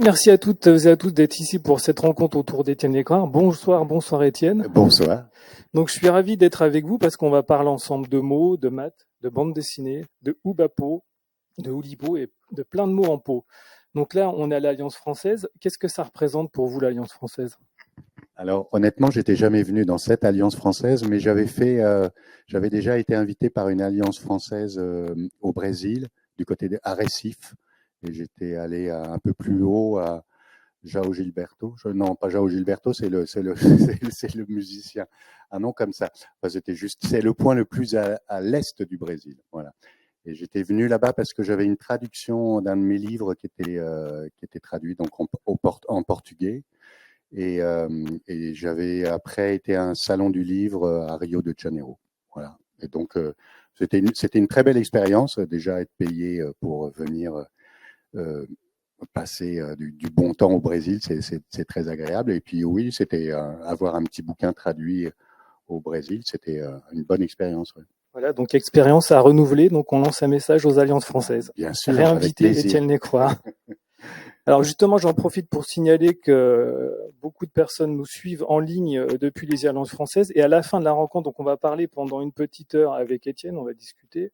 Merci à toutes et à tous d'être ici pour cette rencontre autour d'Étienne Lécroix. Bonsoir Étienne. Bonsoir. Donc je suis ravi d'être avec vous parce qu'on va parler ensemble de mots, de maths, de bande dessinée, de Oubapo, de Oulipo et de plein de mots en pot. Donc là, on est à l'Alliance française. Qu'est-ce que ça représente pour vous l'Alliance française ? Alors honnêtement, j'étais jamais venu dans cette alliance française, mais j'avais déjà été invité par une alliance française au Brésil, du côté de Recife, et j'étais allé un peu plus haut à João Gilberto. Non, pas João Gilberto, c'est le musicien. Un nom comme ça. Enfin, c'est le point le plus à l'est du Brésil. Voilà. Et j'étais venu là-bas parce que j'avais une traduction d'un de mes livres qui était traduit donc en portugais. Et j'avais après été à un salon du livre à Rio de Janeiro. Voilà. Et donc, c'était une très belle expérience, déjà être payé pour venir passer du bon temps au Brésil, c'est très agréable. Et puis oui, c'était avoir un petit bouquin traduit au Brésil, c'était une bonne expérience. Ouais. Voilà, donc expérience à renouveler. Donc on lance un message aux alliances françaises. Bien sûr, réinviter Étienne Lécroix. Alors justement, j'en profite pour signaler que beaucoup de personnes nous suivent en ligne depuis les Alliances françaises. Et à la fin de la rencontre, donc on va parler pendant une petite heure avec Étienne, on va discuter.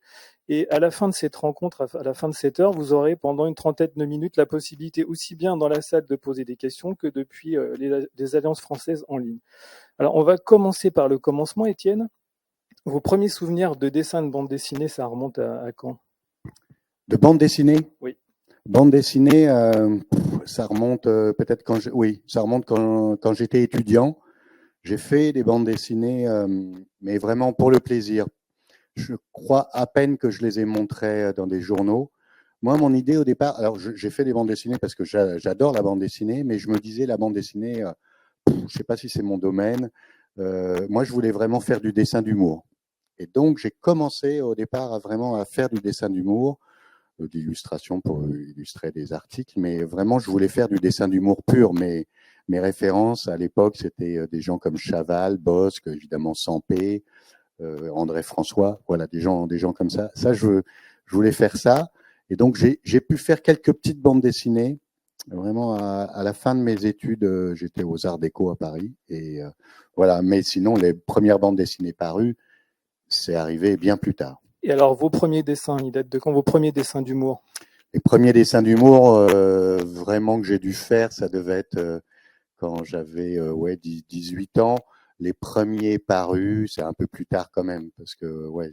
Et à la fin de cette rencontre, à la fin de cette heure, vous aurez pendant une trentaine de minutes la possibilité aussi bien dans la salle de poser des questions que depuis les Alliances françaises en ligne. Alors on va commencer par le commencement, Étienne. Vos premiers souvenirs de dessin de bande dessinée, ça remonte à quand ? De bande dessinée ? Oui. Bande dessinée, ça remonte peut-être ça remonte quand j'étais étudiant. J'ai fait des bandes dessinées, mais vraiment pour le plaisir. Je crois à peine que je les ai montrées dans des journaux. Moi, mon idée au départ, alors j'ai fait des bandes dessinées parce que j'adore la bande dessinée, mais je me disais la bande dessinée, je ne sais pas si c'est mon domaine. Moi, je voulais vraiment faire du dessin d'humour. Et donc, j'ai commencé au départ à faire du dessin d'humour, d'illustration pour illustrer des articles, mais vraiment, je voulais faire du dessin d'humour pur. Mes références à l'époque, c'était des gens comme Chaval, Bosc, évidemment Sampé, André François, voilà, des gens comme ça. Ça, je voulais faire ça. Et donc, j'ai pu faire quelques petites bandes dessinées. Vraiment, à la fin de mes études, j'étais aux Arts Déco à Paris. Et voilà, mais sinon, les premières bandes dessinées parues, c'est arrivé bien plus tard. Et alors, vos premiers dessins, ils datent de quand, vos premiers dessins d'humour ? Les premiers dessins d'humour, vraiment que j'ai dû faire, ça devait être quand j'avais 18 ans. Les premiers parus, c'est un peu plus tard quand même, parce que ouais,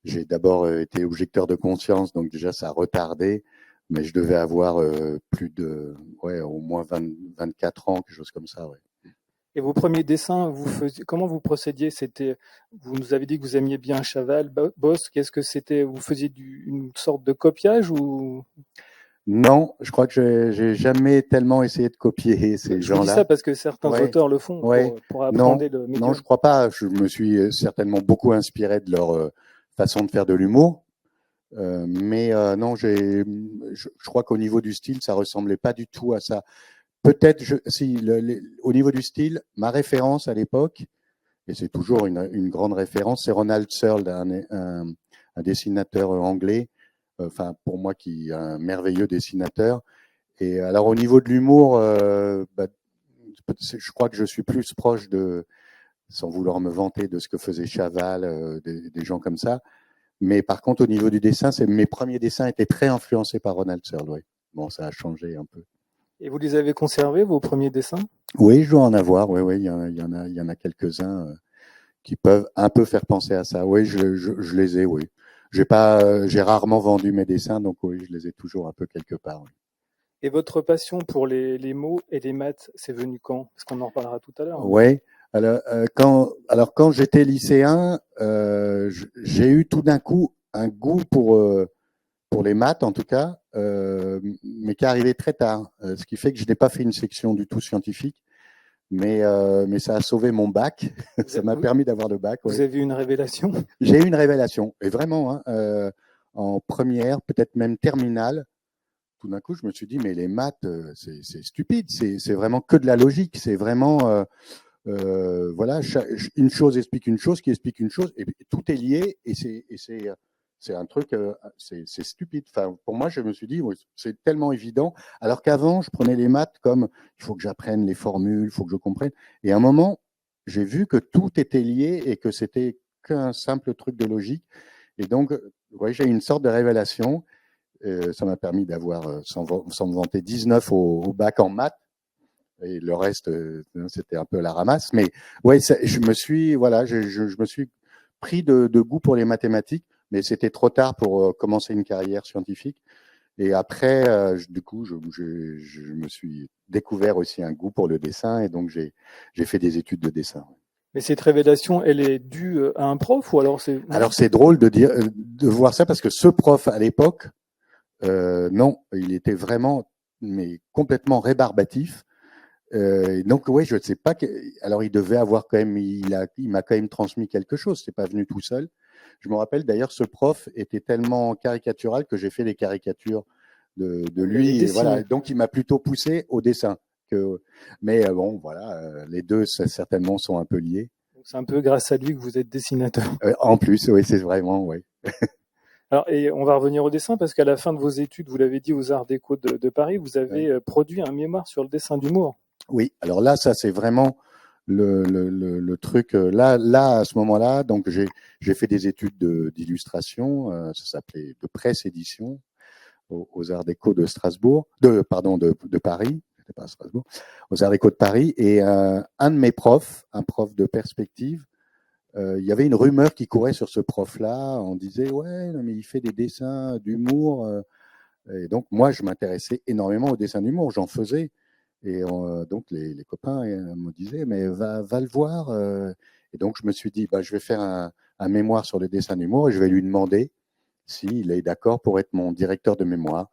j'ai d'abord été objecteur de conscience, donc déjà ça a retardé, mais je devais avoir plus de, au moins 24 ans, quelque chose comme ça. Ouais. Et vos premiers dessins, comment vous procédiez ? Vous nous avez dit que vous aimiez bien Chaval, Bosc. Qu'est-ce que c'était ? Vous faisiez une sorte de copiage ou ? Non, je crois que j'ai jamais tellement essayé de copier ces gens-là. Je vous dis ça parce que certains auteurs le font pour appréhender le médium. Non, je crois pas. Je me suis certainement beaucoup inspiré de leur façon de faire de l'humour. Mais non, je crois qu'au niveau du style, ça ressemblait pas du tout à ça. Peut-être, au niveau du style, ma référence à l'époque, et c'est toujours une grande référence, c'est Ronald Searle, un dessinateur anglais, enfin pour moi qui est un merveilleux dessinateur. Et alors au niveau de l'humour, je crois que je suis plus proche sans vouloir me vanter, de ce que faisait Chaval, des gens comme ça. Mais par contre, au niveau du dessin, mes premiers dessins étaient très influencés par Ronald Searle. Oui. Bon, ça a changé un peu. Et vous les avez conservés, vos premiers dessins ? Oui, je dois en avoir. Oui, il y en a quelques-uns qui peuvent un peu faire penser à ça. Oui, je les ai. Oui, j'ai rarement vendu mes dessins, donc oui, je les ai toujours un peu quelque part. Oui. Et votre passion pour les mots et les maths, c'est venu quand ? Parce qu'on en reparlera tout à l'heure. Oui. Alors, quand j'étais lycéen, j'ai eu tout d'un coup un goût pour les maths en tout cas, mais qui est arrivé très tard. Ce qui fait que je n'ai pas fait une section du tout scientifique, mais ça a sauvé mon bac. Ça m'a permis d'avoir le bac. Vous avez eu une révélation ? J'ai eu une révélation, et vraiment, en première, peut-être même terminale, tout d'un coup, je me suis dit, mais les maths, c'est stupide, c'est vraiment que de la logique, c'est vraiment... voilà, une chose explique une chose, qui explique une chose, et tout est lié, et c'est C'est un truc, c'est stupide. Enfin, pour moi, je me suis dit, ouais, c'est tellement évident. Alors qu'avant, je prenais les maths comme il faut que j'apprenne les formules, il faut que je comprenne. Et à un moment, j'ai vu que tout était lié et que c'était qu'un simple truc de logique. Et donc, ouais, j'ai eu une sorte de révélation. Ça m'a permis d'avoir, sans me vanter, 19 au bac en maths. Et le reste, c'était un peu à la ramasse. Mais ouais, je me suis, voilà, je me suis pris de goût pour les mathématiques, mais c'était trop tard pour commencer une carrière scientifique. Et après, du coup, je me suis découvert aussi un goût pour le dessin, et donc j'ai fait des études de dessin. Mais cette révélation, elle est due à un prof ou alors c'est... Alors c'est drôle de voir ça parce que ce prof à l'époque, non, il était vraiment mais complètement rébarbatif. Donc ouais, je ne sais pas. Alors il devait avoir quand même, il m'a quand même transmis quelque chose. C'est pas venu tout seul. Je me rappelle d'ailleurs, ce prof était tellement caricatural que j'ai fait des caricatures de lui. Et voilà. Donc il m'a plutôt poussé au dessin. Mais bon, voilà, les deux certainement sont un peu liés. C'est un peu grâce à lui que vous êtes dessinateur. En plus, oui, c'est vraiment, oui. Alors, et on va revenir au dessin parce qu'à la fin de vos études, vous l'avez dit, aux Arts Déco de Paris, vous avez produit un mémoire sur le dessin d'humour. Oui, alors là, ça c'est vraiment le truc. Là, à ce moment-là, donc j'ai fait des études d'illustration. Ça s'appelait de presse édition aux Arts Déco de Strasbourg, de Paris. C'était pas à Strasbourg, aux Arts Déco de Paris. Et un de mes profs, un prof de perspective, il y avait une rumeur qui courait sur ce prof-là. On disait ouais, non, mais il fait des dessins d'humour. Et donc moi, je m'intéressais énormément au dessin d'humour. J'en faisais. Et donc les copains me disaient mais va le voir. Et donc je me suis dit je vais faire un mémoire sur le dessin d'humour et je vais lui demander s'il est d'accord pour être mon directeur de mémoire.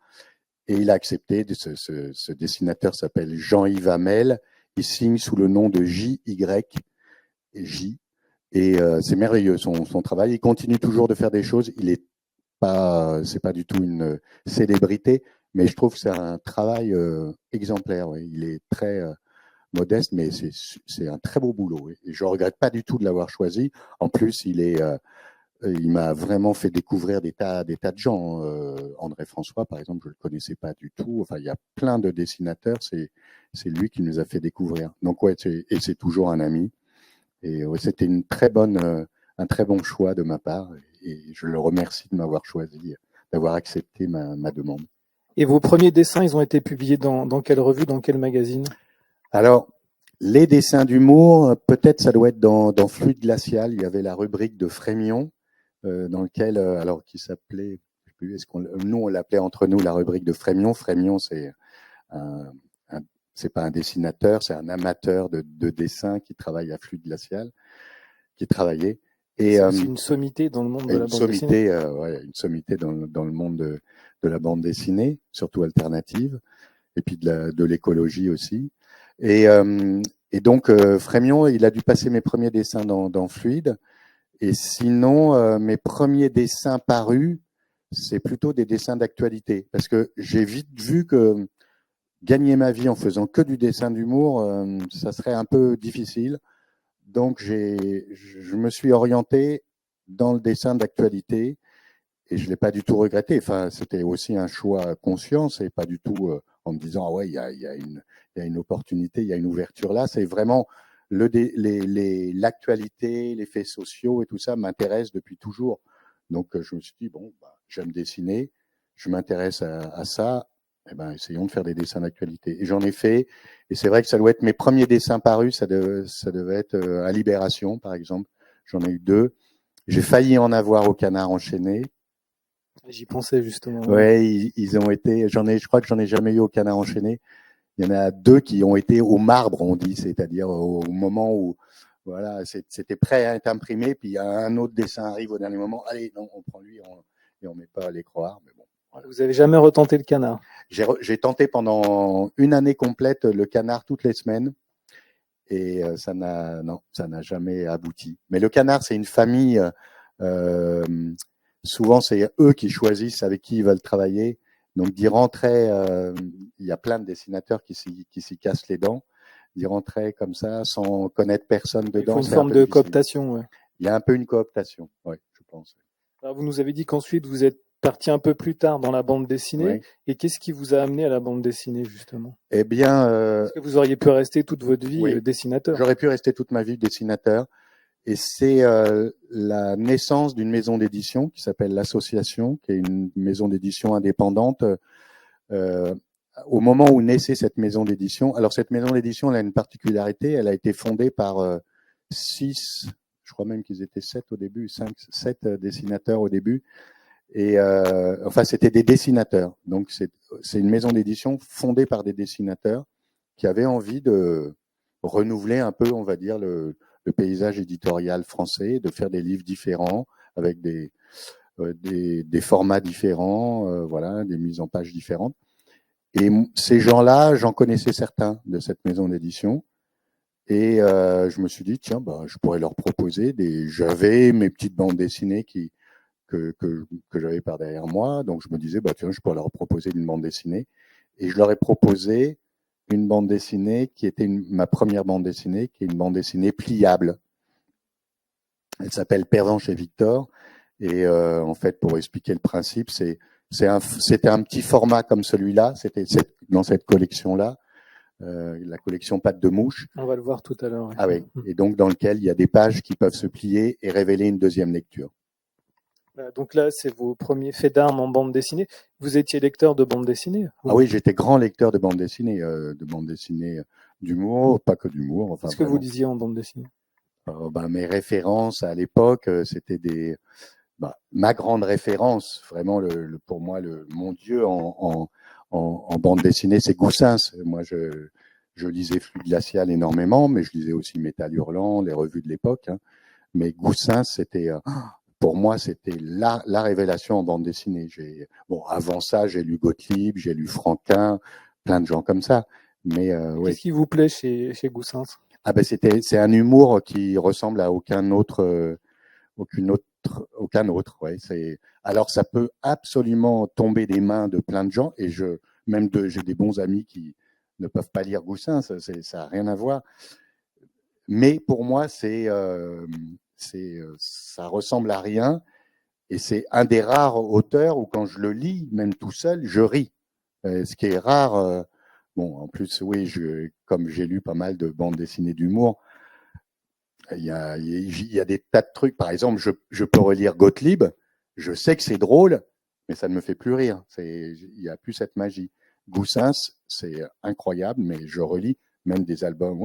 Et il a accepté. Ce dessinateur s'appelle Jean-Yves Hamel. Il signe sous le nom de J.Y. J. Et c'est merveilleux son travail. Il continue toujours de faire des choses. C'est pas du tout une célébrité, mais je trouve que c'est un travail exemplaire. Ouais. Il est très modeste, mais c'est un très beau boulot. Ouais. Et je regrette pas du tout de l'avoir choisi. En plus, il m'a vraiment fait découvrir des tas de gens. André François, par exemple, je le connaissais pas du tout. Enfin, il y a plein de dessinateurs. C'est lui qui nous a fait découvrir. Donc ouais, et c'est toujours un ami. Et ouais, c'était un très bon choix de ma part. Et je le remercie de m'avoir choisi, d'avoir accepté ma demande. Et vos premiers dessins, ils ont été publiés dans quelle revue, dans quel magazine? Alors, les dessins d'humour, peut-être ça doit être dans Fluide Glacial. Il y avait la rubrique de Frémion, dans lequel, alors qui s'appelait, je sais plus, nous on l'appelait entre nous la rubrique de Frémion. Frémion, c'est pas un dessinateur, c'est un amateur de dessin qui travaille à Fluide Glacial, qui travaillait. Et c'est une sommité dans le monde de la bande dessinée. Une sommité dans le monde de la bande dessinée, surtout alternative, et puis de l'écologie aussi. Et donc Frémion, il a dû passer mes premiers dessins dans Fluide. Et sinon, mes premiers dessins parus, c'est plutôt des dessins d'actualité, parce que j'ai vite vu que gagner ma vie en faisant que du dessin d'humour, ça serait un peu difficile. Donc, je me suis orienté dans le dessin d'actualité et je l'ai pas du tout regretté. Enfin, c'était aussi un choix conscient, c'est pas du tout en me disant ah ouais, il y a une opportunité, il y a une ouverture là. C'est vraiment l'actualité, les faits sociaux et tout ça m'intéresse depuis toujours. Donc, je me suis dit bon, j'aime dessiner, je m'intéresse à ça. Eh ben, essayons de faire des dessins d'actualité. Et j'en ai fait. Et c'est vrai que ça doit être mes premiers dessins parus. Ça devait être à Libération, par exemple. J'en ai eu 2. J'ai failli en avoir au Canard enchaîné. J'y pensais justement. Ouais, ils ont été. Je crois que j'en ai jamais eu au Canard enchaîné. Il y en a 2 qui ont été au marbre, on dit, c'est-à-dire au moment où, voilà, c'était prêt à être imprimé, puis un autre dessin arrive au dernier moment. Allez, non, on prend lui et on met pas à les croire. Mais bon. Voilà. Vous avez jamais retenté le Canard? J'ai tenté pendant une année complète le Canard toutes les semaines. Et ça n'a jamais abouti. Mais le Canard, c'est une famille. Souvent, c'est eux qui choisissent avec qui ils veulent travailler. Donc, d'y rentrer, il y a plein de dessinateurs qui s'y cassent les dents. D'y rentrer comme ça, sans connaître personne dedans. Il faut une forme de cooptation. Ouais. Il y a un peu une cooptation, oui, je pense. Alors, vous nous avez dit qu'ensuite vous êtes parti un peu plus tard dans la bande dessinée. Ouais. Et qu'est-ce qui vous a amené à la bande dessinée, justement? Eh bien, Est-ce que vous auriez pu rester toute votre vie oui, dessinateur? j'aurais pu rester toute ma vie dessinateur. Et c'est la naissance d'une maison d'édition qui s'appelle l'Association, qui est une maison d'édition indépendante. Au moment où naissait cette maison d'édition, alors cette maison d'édition, elle a une particularité, elle a été fondée par 6, je crois même qu'ils étaient 7 au début, 5, 7 dessinateurs au début. Et enfin, c'était des dessinateurs. Donc, c'est une maison d'édition fondée par des dessinateurs qui avaient envie de renouveler un peu, on va dire, le paysage éditorial français, de faire des livres différents avec des formats différents, voilà, des mises en page différentes. Et ces gens-là, j'en connaissais certains de cette maison d'édition. Et je me suis dit, tiens, bah, je pourrais leur proposer j'avais mes petites bandes dessinées que j'avais par derrière moi. Donc, je me disais, bah, tiens, je pourrais leur proposer une bande dessinée. Et je leur ai proposé une bande dessinée qui était ma première bande dessinée, qui est une bande dessinée pliable. Elle s'appelle Pervenche et Victor. Et en fait, pour expliquer le principe, c'était un petit format comme celui-là. C'était dans cette collection-là, la collection Pattes de mouche. On va le voir tout à l'heure. Ouais. Ah oui. Et donc, dans lequel il y a des pages qui peuvent se plier et révéler une deuxième lecture. Donc là, c'est vos premiers faits d'armes en bande dessinée. Vous étiez lecteur de bande dessinée? Ah oui, j'étais grand lecteur de bande dessinée d'humour, pas que d'humour. Enfin, qu'est-ce que vous lisiez en bande dessinée? Mes références à l'époque, c'était ma grande référence, vraiment pour moi, mon dieu en bande dessinée, c'est Goussens. Moi, je lisais Flux glacial énormément, mais je lisais aussi Métal hurlant, les revues de l'époque. Hein. Mais Goussens, c'était pour moi, c'était la révélation en bande dessinée. Avant ça, j'ai lu Gottlieb, j'ai lu Franquin, plein de gens comme ça. Mais qu'est-ce qui vous plaît chez Goussens? Ah ben c'est un humour qui ressemble à aucun autre. Ouais. Alors ça peut absolument tomber des mains de plein de gens et j'ai des bons amis qui ne peuvent pas lire Goussens, ça n'a rien à voir. Mais pour moi, ça ressemble à rien et c'est un des rares auteurs où quand je le lis, même tout seul, je ris. Ce qui est rare. En plus, oui, comme j'ai lu pas mal de bandes dessinées d'humour, il y a des tas de trucs. Par exemple, je peux relire Gottlieb, je sais que c'est drôle, mais ça ne me fait plus rire. Il n'y a plus cette magie. Goussens, c'est incroyable, mais je relis même des albums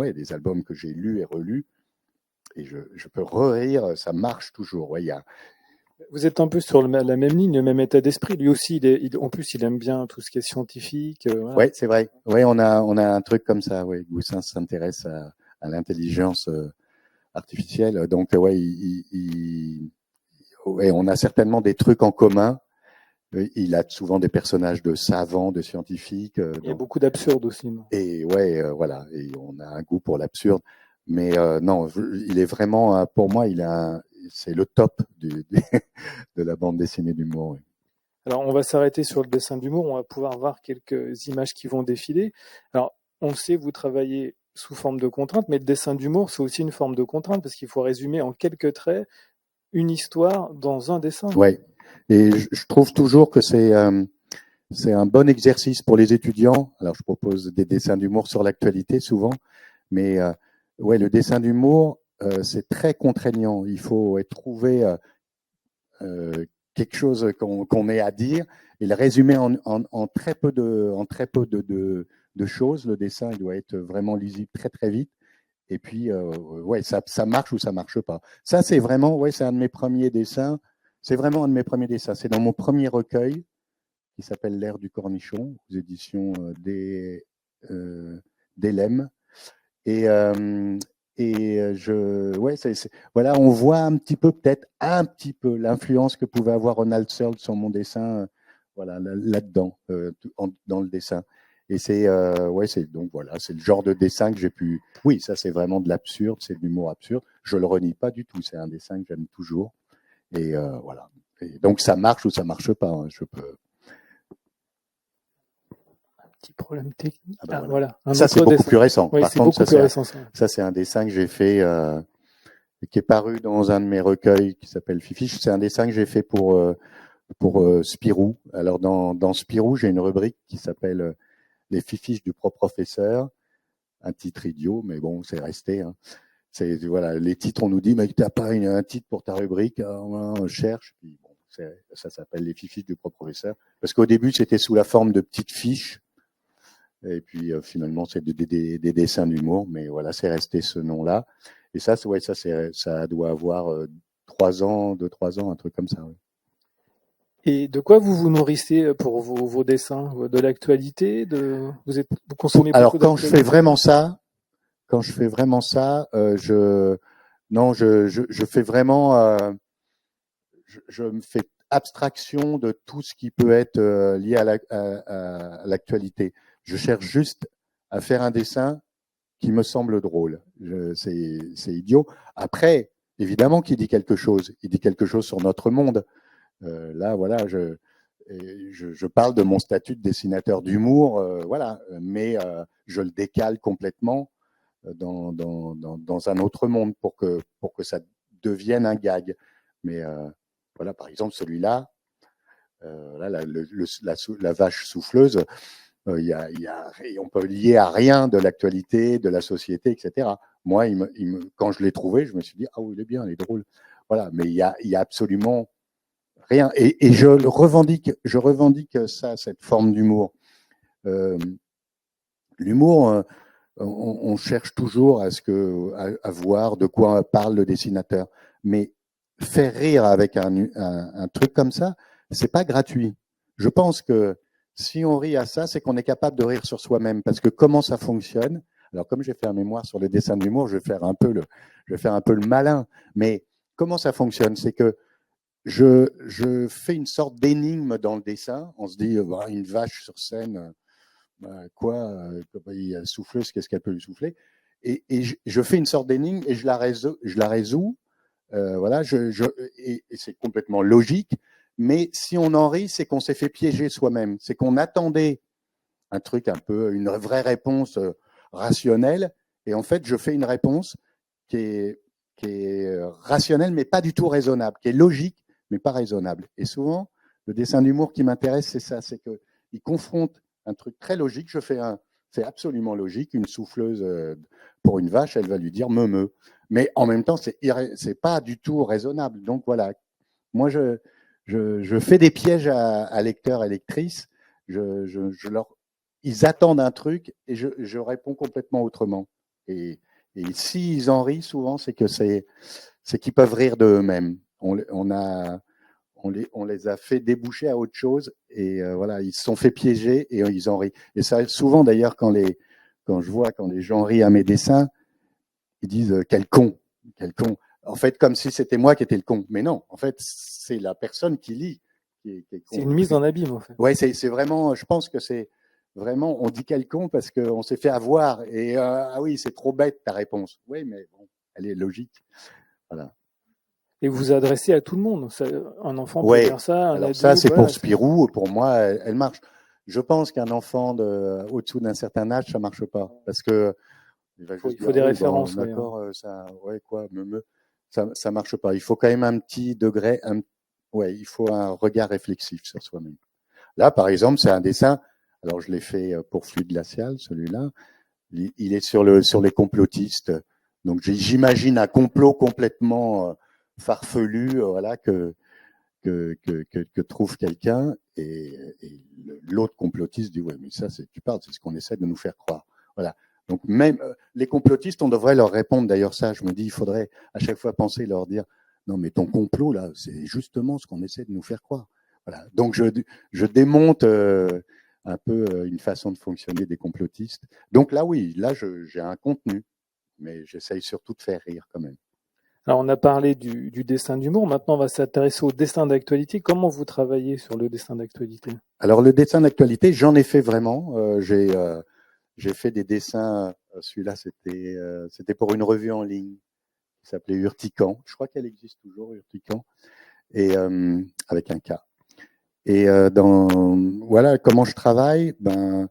que j'ai lus et relus, et je peux rire, ça marche toujours. Ouais, Vous êtes un peu sur la même ligne, le même état d'esprit. Lui aussi, en plus, il aime bien tout ce qui est scientifique. Voilà. Oui, c'est vrai. Oui, on a un truc comme ça. Ouais. Goussens s'intéresse à l'intelligence artificielle. Donc, on a certainement des trucs en commun. Il a souvent des personnages de savants, de scientifiques. Il y a beaucoup d'absurde aussi. Non et voilà. Et on a un goût pour l'absurde. Mais non, il est vraiment, pour moi, c'est le top de la bande dessinée d'humour. Oui. Alors, on va s'arrêter sur le dessin d'humour. On va pouvoir voir quelques images qui vont défiler. Alors, on le sait, vous travaillez sous forme de contrainte, mais le dessin d'humour, c'est aussi une forme de contrainte parce qu'il faut résumer en quelques traits une histoire dans un dessin. Oui, et je trouve toujours que c'est un bon exercice pour les étudiants. Alors, je propose des dessins d'humour sur l'actualité souvent, mais le dessin d'humour, c'est très contraignant. Il faut trouver quelque chose qu'on ait à dire et le résumer en très peu de choses. Le dessin, il doit être vraiment lisible très très vite. Et puis, ça marche ou ça marche pas. Ça, c'est vraiment, c'est un de mes premiers dessins. C'est vraiment un de mes premiers dessins. C'est dans mon premier recueil qui s'appelle L'ère du cornichon, aux éditions d'Elem. Voilà, on voit un petit peu, peut-être un petit peu, l'influence que pouvait avoir Ronald Searle sur mon dessin, voilà, là-dedans, dans le dessin. Et donc voilà, c'est le genre de dessin que j'ai pu. Oui, ça c'est vraiment de l'absurde, c'est de l'humour absurde. Je le renie pas du tout. C'est un dessin que j'aime toujours. Et voilà. Et donc ça marche ou ça marche pas. Hein, je peux. Un petit problème technique. Voilà. Ça c'est beaucoup plus récent. Oui, par contre, ça c'est un dessin que j'ai fait et qui est paru dans un de mes recueils qui s'appelle Fifiche. C'est un dessin que j'ai fait pour Spirou. Alors dans Spirou, j'ai une rubrique qui s'appelle les fifiches du propre professeur. Un titre idiot, mais bon, c'est resté. Hein. Voilà, les titres, on nous dit, mais t'as pas un titre pour ta rubrique, on cherche. Puis bon, ça s'appelle les fifiches du propre professeur. Parce qu'au début, c'était sous la forme de petites fiches. Et puis finalement, c'est des dessins d'humour. Mais voilà, c'est resté ce nom-là. Et ça, ouais, ça doit avoir 3 ans, 2-3 ans, un truc comme ça. Ouais. Et de quoi vous vous nourrissez pour vos dessins? De l'actualité? Vous consommez beaucoup Alors quand d'actualité? je fais vraiment ça, je fais vraiment, je me fais abstraction de tout ce qui peut être lié à l'actualité. Je cherche juste à faire un dessin qui me semble drôle. C'est idiot. Après, évidemment qu'il dit quelque chose. Il dit quelque chose sur notre monde. Là, voilà, je parle de mon statut de dessinateur d'humour, voilà, mais je le décale complètement dans un autre monde pour que ça devienne un gag. Mais voilà, par exemple, celui-là, là, la vache souffleuse, on peut lier à rien de l'actualité, de la société, etc. Moi, quand je l'ai trouvé, je me suis dit, ah oui, il est bien, il est drôle. Voilà, mais il y a absolument rien. Et je revendique ça, cette forme d'humour. L'humour, on cherche toujours à voir de quoi parle le dessinateur. Mais faire rire avec un truc comme ça, c'est pas gratuit. Je pense que si on rit à ça, c'est qu'on est capable de rire sur soi-même. Parce que comment ça fonctionne? Alors, comme j'ai fait un mémoire sur le dessin d'humour, je vais faire un peu le malin. Mais comment ça fonctionne? C'est que je fais une sorte d'énigme dans le dessin. On se dit, une vache sur scène, il y a souffleuse, qu'est-ce qu'elle peut lui souffler? Et je fais une sorte d'énigme et je la résous. Voilà, et c'est complètement logique. Mais si on en rit, c'est qu'on s'est fait piéger soi-même. C'est qu'on attendait un truc un peu, une vraie réponse rationnelle. Et en fait, je fais une réponse qui est rationnelle, mais pas du tout raisonnable, qui est logique, mais pas raisonnable. Et souvent, le dessin d'humour qui m'intéresse, c'est ça, c'est qu'il confronte un truc très logique. C'est absolument logique. Une souffleuse pour une vache, elle va lui dire me. Mais en même temps, c'est pas du tout raisonnable. Donc voilà, moi je fais des pièges à lecteurs et lectrices. Ils attendent un truc et je réponds complètement autrement. Et s'ils en rient souvent, c'est qu'ils peuvent rire d'eux-mêmes. On les a fait déboucher à autre chose et voilà, ils se sont fait piéger et ils en rient. Et ça, souvent d'ailleurs, quand je vois quand les gens rient à mes dessins, ils disent quel con. En fait, comme si c'était moi qui étais le con. Mais non, en fait, c'est la personne qui lit qui est con. C'est une mise en abîme, en fait. Ouais, c'est vraiment, je pense que c'est vraiment, on dit quel con parce qu'on s'est fait avoir. Et ah oui, c'est trop bête ta réponse. Oui, mais bon, elle est logique. Voilà. Et vous vous adressez à tout le monde. Un enfant peut Ouais. lire ça, un Alors adulte. ça, c'est Voilà, pour Spirou. Pour moi, elle marche. Je pense qu'un enfant au-dessous d'un certain âge, ça marche pas parce que il va juste il faut dire, des oui, références. bon, d'accord, ça, ouais, quoi, ça marche pas. Il faut quand même un petit degré, ouais, il faut un regard réflexif sur soi-même. Là, par exemple, c'est un dessin. Alors, je l'ai fait pour Fluide Glacial, celui-là. Il est sur les complotistes. Donc, j'imagine un complot complètement farfelu, voilà, que trouve quelqu'un. Et l'autre complotiste dit, ouais, mais ça, tu parles, c'est ce qu'on essaie de nous faire croire. Voilà. Donc, même les complotistes, on devrait leur répondre. D'ailleurs, ça, je me dis, il faudrait à chaque fois penser, leur dire, non, mais ton complot, là, c'est justement ce qu'on essaie de nous faire croire. Voilà. Donc, je démonte un peu une façon de fonctionner des complotistes. Donc là, oui, là, j'ai un contenu, mais j'essaye surtout de faire rire quand même. Alors, on a parlé du dessin d'humour. Maintenant, on va s'intéresser au dessin d'actualité. Comment vous travaillez sur le dessin d'actualité? Alors, le dessin d'actualité, j'en ai fait vraiment. J'ai fait des dessins. Celui-là, c'était pour une revue en ligne qui s'appelait Urtican. Je crois qu'elle existe toujours, Urtican, et avec un K. Et voilà comment je travaille. Ben,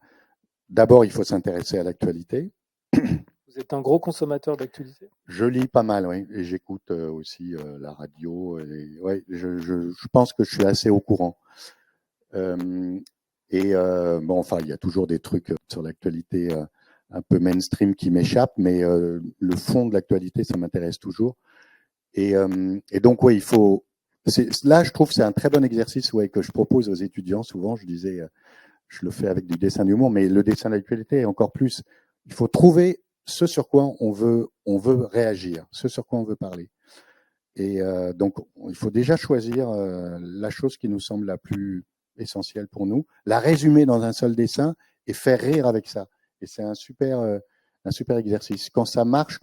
d'abord, il faut s'intéresser à l'actualité. Vous Vous êtes un gros consommateur d'actualité? Je lis pas mal, oui, et j'écoute aussi la radio. Ouais, je pense que je suis assez au courant. Euh, bon, enfin, il y a toujours des trucs sur l'actualité un peu mainstream qui m'échappent, mais le fond de l'actualité, ça m'intéresse toujours. Et donc, oui, il faut. Là, je trouve que c'est un très bon exercice ouais, que je propose aux étudiants. Souvent, je disais, je le fais avec du dessin d'humour, mais le dessin d'actualité est encore plus. Il faut trouver ce sur quoi on veut réagir, ce sur quoi on veut parler. Et donc, il faut déjà choisir la chose qui nous semble la plus essentielle pour nous, la résumer dans un seul dessin et faire rire avec ça. Et c'est un super exercice. Quand ça marche,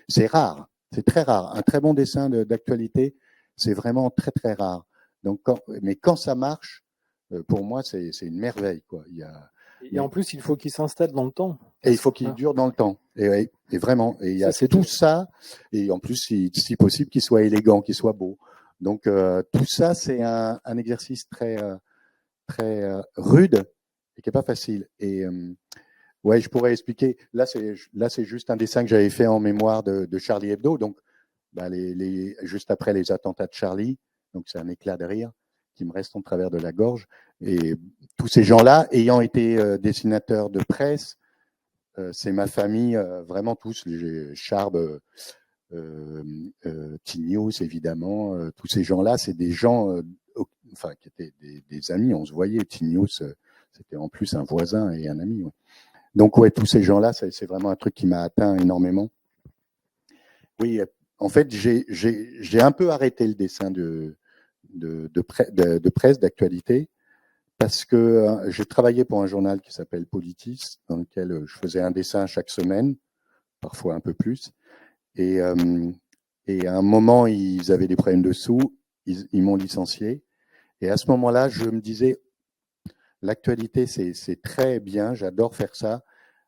c'est rare, c'est très rare. Un très bon dessin d'actualité, c'est vraiment très très rare. Donc, mais quand ça marche, pour moi, c'est une merveille, quoi. Et en plus, il faut qu'il s'installe dans le temps. Et il faut qu'il dure dans le temps. Et vraiment, et il y a tout ça. Et en plus, si possible, qu'il soit élégant, qu'il soit beau. Donc tout ça, c'est un exercice très rude et qui est pas facile. Et ouais, je pourrais expliquer. Là, c'est juste un dessin que j'avais fait en mémoire de Charlie Hebdo. Donc, bah, juste après les attentats de Charlie. Donc, c'est un éclat de rire qui me reste en travers de la gorge. Et tous ces gens-là, ayant été dessinateurs de presse, c'est ma famille, vraiment tous, les Charb, Tignos, évidemment, tous ces gens-là, c'est des gens enfin, qui étaient des amis, on se voyait. Tignos, c'était en plus un voisin et un ami. Ouais. Donc, ouais, tous ces gens-là, c'est vraiment un truc qui m'a atteint énormément. Oui, en fait, j'ai un peu arrêté le dessin de presse, d'actualité, parce que j'ai travaillé pour un journal qui s'appelle Politis, dans lequel je faisais un dessin chaque semaine, parfois un peu plus. Et à un moment, ils avaient des problèmes de sous, ils m'ont licencié. Et à ce moment-là, je me disais, l'actualité, c'est très bien, j'adore faire ça,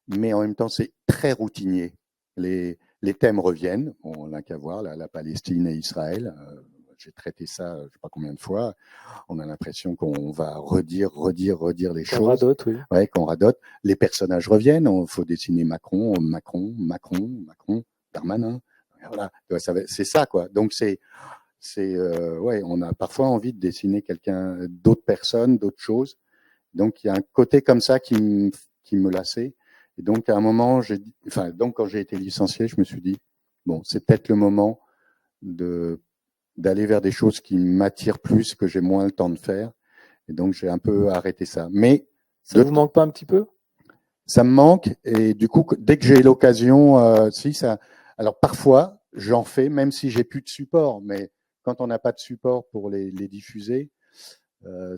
mais en même temps, c'est très routinier. Les thèmes reviennent, on n'a qu'à voir, la Palestine et Israël. J'ai traité ça, je ne sais pas combien de fois. On a l'impression qu'on va redire les choses. Qu'on radote, oui. Ouais, qu'on radote. Les personnages reviennent. Il faut dessiner Macron, Darmanin. Voilà, c'est ça, quoi. Donc ouais, on a parfois envie de dessiner d'autres personnes, d'autres choses. Donc il y a un côté comme ça qui me lassait. Et donc à un moment, donc quand j'ai été licencié, je me suis dit bon, c'est peut-être le moment d'aller vers des choses qui m'attirent plus, que j'ai moins le temps de faire. Et donc j'ai un peu arrêté ça. Mais ça vous manque pas un petit peu? Ça me manque. Et du coup, dès que j'ai l'occasion, si ça. Alors parfois, j'en fais, même si j'ai plus de support. Mais quand on n'a pas de support pour les diffuser,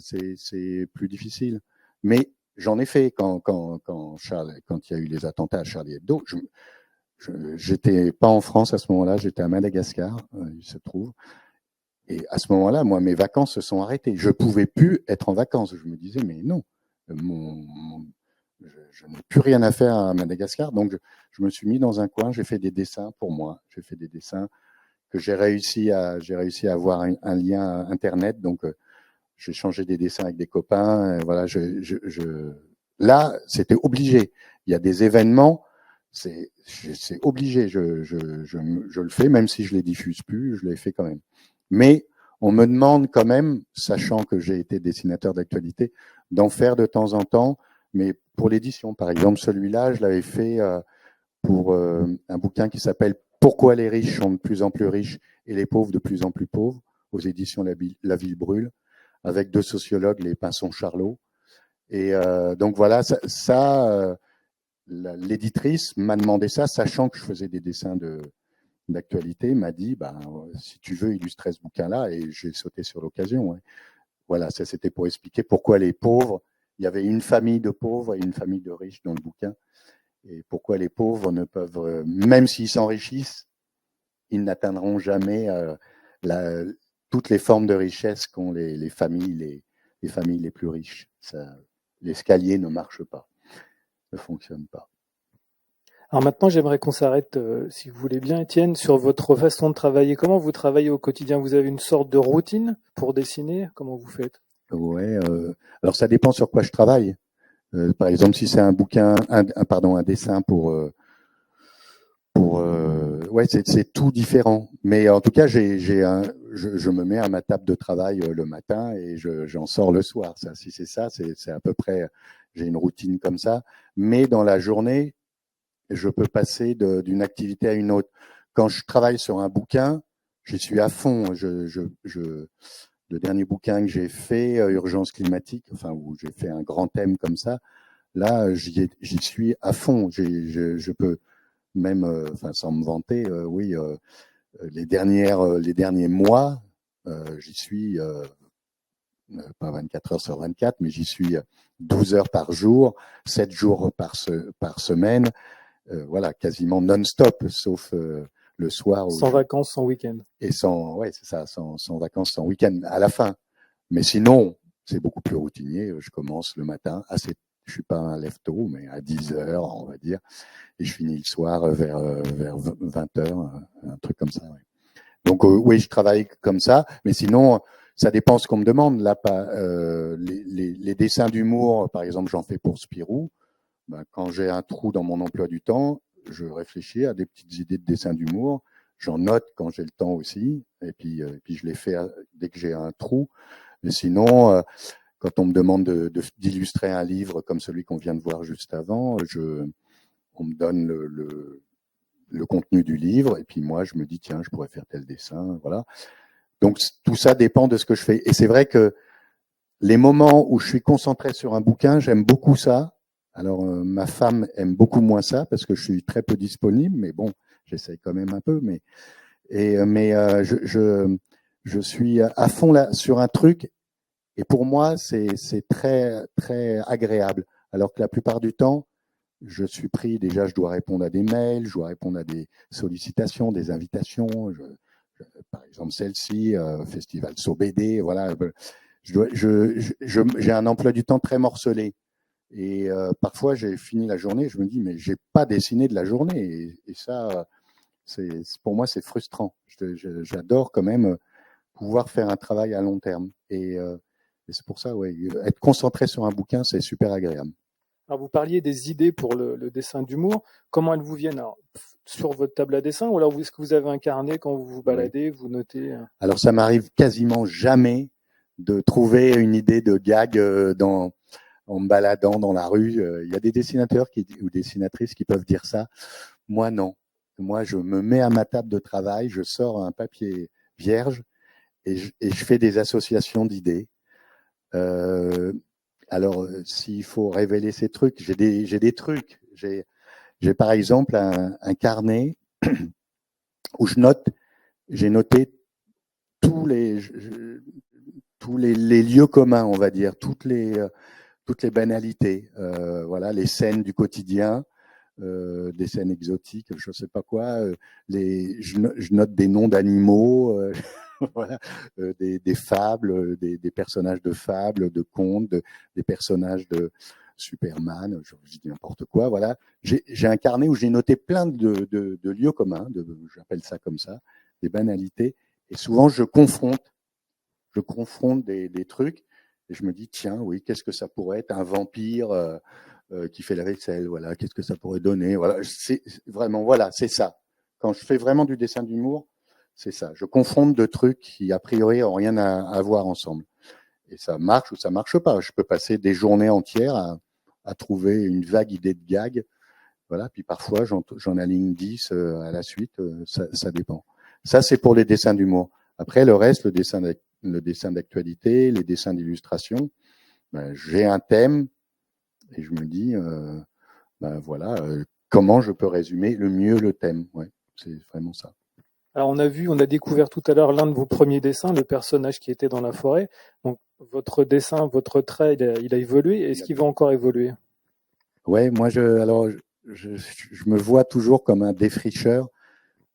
c'est plus difficile. Mais j'en ai fait quand il y a eu les attentats à Charlie Hebdo. J'étais pas en France à ce moment-là, j'étais à Madagascar, il se trouve. Et à ce moment-là, moi, mes vacances se sont arrêtées. Je pouvais plus être en vacances. Je me disais, mais non, je n'ai plus rien à faire à Madagascar. Donc, je me suis mis dans un coin, j'ai fait des dessins pour moi. J'ai fait des dessins que j'ai réussi à avoir un lien Internet. Donc, j'ai changé des dessins avec des copains. Voilà, là, c'était obligé. Il y a des événements, c'est obligé. Je le fais, même si je les diffuse plus, je les fais quand même. Mais on me demande quand même, sachant que j'ai été dessinateur d'actualité, d'en faire de temps en temps. Mais pour l'édition, par exemple, celui-là, je l'avais fait pour un bouquin qui s'appelle Pourquoi les riches sont de plus en plus riches et les pauvres de plus en plus pauvres, aux éditions La Ville Brûle, avec deux sociologues, les Pinson-Charlot. Et donc voilà, l'éditrice m'a demandé ça, sachant que je faisais des dessins d'actualité, m'a dit, si tu veux illustrer ce bouquin-là, et j'ai sauté sur l'occasion. Ouais. Voilà, ça c'était pour expliquer pourquoi les pauvres, il y avait une famille de pauvres et une famille de riches dans le bouquin, et pourquoi les pauvres ne peuvent, même s'ils s'enrichissent, ils n'atteindront jamais toutes les formes de richesse qu'ont les familles les plus riches. L'escalier ne marche pas, ne fonctionne pas. Alors maintenant, j'aimerais qu'on s'arrête, si vous voulez bien, Étienne, sur votre façon de travailler. Comment vous travaillez au quotidien? Vous avez une sorte de routine pour dessiner? Comment vous faites? Ouais, alors ça dépend sur quoi je travaille. Par exemple, si c'est un dessin ouais, c'est tout différent. Mais en tout cas, je me mets à ma table de travail le matin et j'en sors le soir. Ça, si c'est ça, c'est à peu près. J'ai une routine comme ça. Mais dans la journée, je peux passer d'une activité à une autre. Quand je travaille sur un bouquin, je suis à fond. Le dernier bouquin que j'ai fait, Urgence climatique, enfin où j'ai fait un grand thème comme ça, là, j'y suis à fond. Je peux même, enfin, sans me vanter, oui, les derniers mois, j'y suis pas 24 heures sur 24, mais j'y suis 12 heures par jour, 7 jours par semaine, voilà, quasiment non-stop, sauf le soir. Sans vacances, sans week-end. Et ouais, c'est ça, sans vacances, sans week-end à la fin. Mais sinon, c'est beaucoup plus routinier. Je commence le matin je suis pas un lève-tôt, mais à 10 heures, on va dire, et je finis le soir vers 20 heures, un truc comme ça. Ouais. Donc oui, je travaille comme ça, mais sinon, ça dépend ce qu'on me demande. Là, les dessins d'humour, par exemple, j'en fais pour Spirou. Ben, quand j'ai un trou dans mon emploi du temps, je réfléchis à des petites idées de dessins d'humour. J'en note quand j'ai le temps aussi, et puis je les fais dès que j'ai un trou. Mais sinon, quand on me demande d'illustrer un livre comme celui qu'on vient de voir juste avant, on me donne le contenu du livre, et puis moi, je me dis, tiens, je pourrais faire tel dessin, voilà. Donc, tout ça dépend de ce que je fais. Et c'est vrai que les moments où je suis concentré sur un bouquin, j'aime beaucoup ça. Alors, ma femme aime beaucoup moins ça, parce que je suis très peu disponible, mais bon, j'essaye quand même un peu. Mais je suis à fond là sur un truc, et pour moi, c'est très, très agréable. Alors que la plupart du temps, je suis pris, déjà, je dois répondre à des mails, je dois répondre à des sollicitations, des invitations. Par exemple, celle-ci, Festival SoBD, voilà. J'ai un emploi du temps très morcelé. Et parfois, j'ai fini la journée, je me dis, mais j'ai pas dessiné de la journée. Et ça, pour moi, c'est frustrant. J'adore quand même pouvoir faire un travail à long terme. Et c'est pour ça, ouais, être concentré sur un bouquin, c'est super agréable. Alors, vous parliez des idées pour le dessin d'humour. Comment elles vous viennent? Alors, sur votre table à dessin, ou alors est-ce que vous avez un carnet quand vous vous Oui. baladez, vous notez? Alors, ça m'arrive quasiment jamais de trouver une idée de gag en me baladant dans la rue. Il y a des dessinateurs ou dessinatrices qui peuvent dire ça. Moi, non. Moi, je me mets à ma table de travail, je sors un papier vierge et je fais des associations d'idées. Alors, s'il faut révéler ces trucs, j'ai des trucs. J'ai par exemple un carnet où j'ai noté tous les lieux communs, on va dire, toutes les banalités, voilà, les scènes du quotidien, des scènes exotiques, je ne sais pas quoi. Je note des noms d'animaux, voilà, des fables, des personnages de fables, de contes, des personnages de Superman, je dis n'importe quoi. Voilà, j'ai un carnet où j'ai noté plein de lieux communs, j'appelle ça comme ça, des banalités. Et souvent, je confronte des trucs et je me dis, tiens, oui, qu'est-ce que ça pourrait être un vampire qui fait la vaisselle, voilà, qu'est-ce que ça pourrait donner, voilà, c'est vraiment, voilà, c'est ça. Quand je fais vraiment du dessin d'humour, c'est ça. Je confronte deux trucs qui, a priori, n'ont rien à voir ensemble. Et ça marche ou ça marche pas. Je peux passer des journées entières à trouver une vague idée de gag, voilà, puis parfois, j'en aligne 10 à la suite, ça dépend. Ça, c'est pour les dessins d'humour. Après, le reste, le dessin d'actualité, les dessins d'illustration, ben, j'ai un thème et je me dis, ben voilà, comment je peux résumer le mieux le thème. Ouais, c'est vraiment ça. Alors, on a découvert tout à l'heure l'un de vos premiers dessins, le personnage qui était dans la forêt. Donc, votre dessin, votre trait, il a évolué. Est-ce qu'il va encore évoluer? Ouais, moi, je me vois toujours comme un défricheur.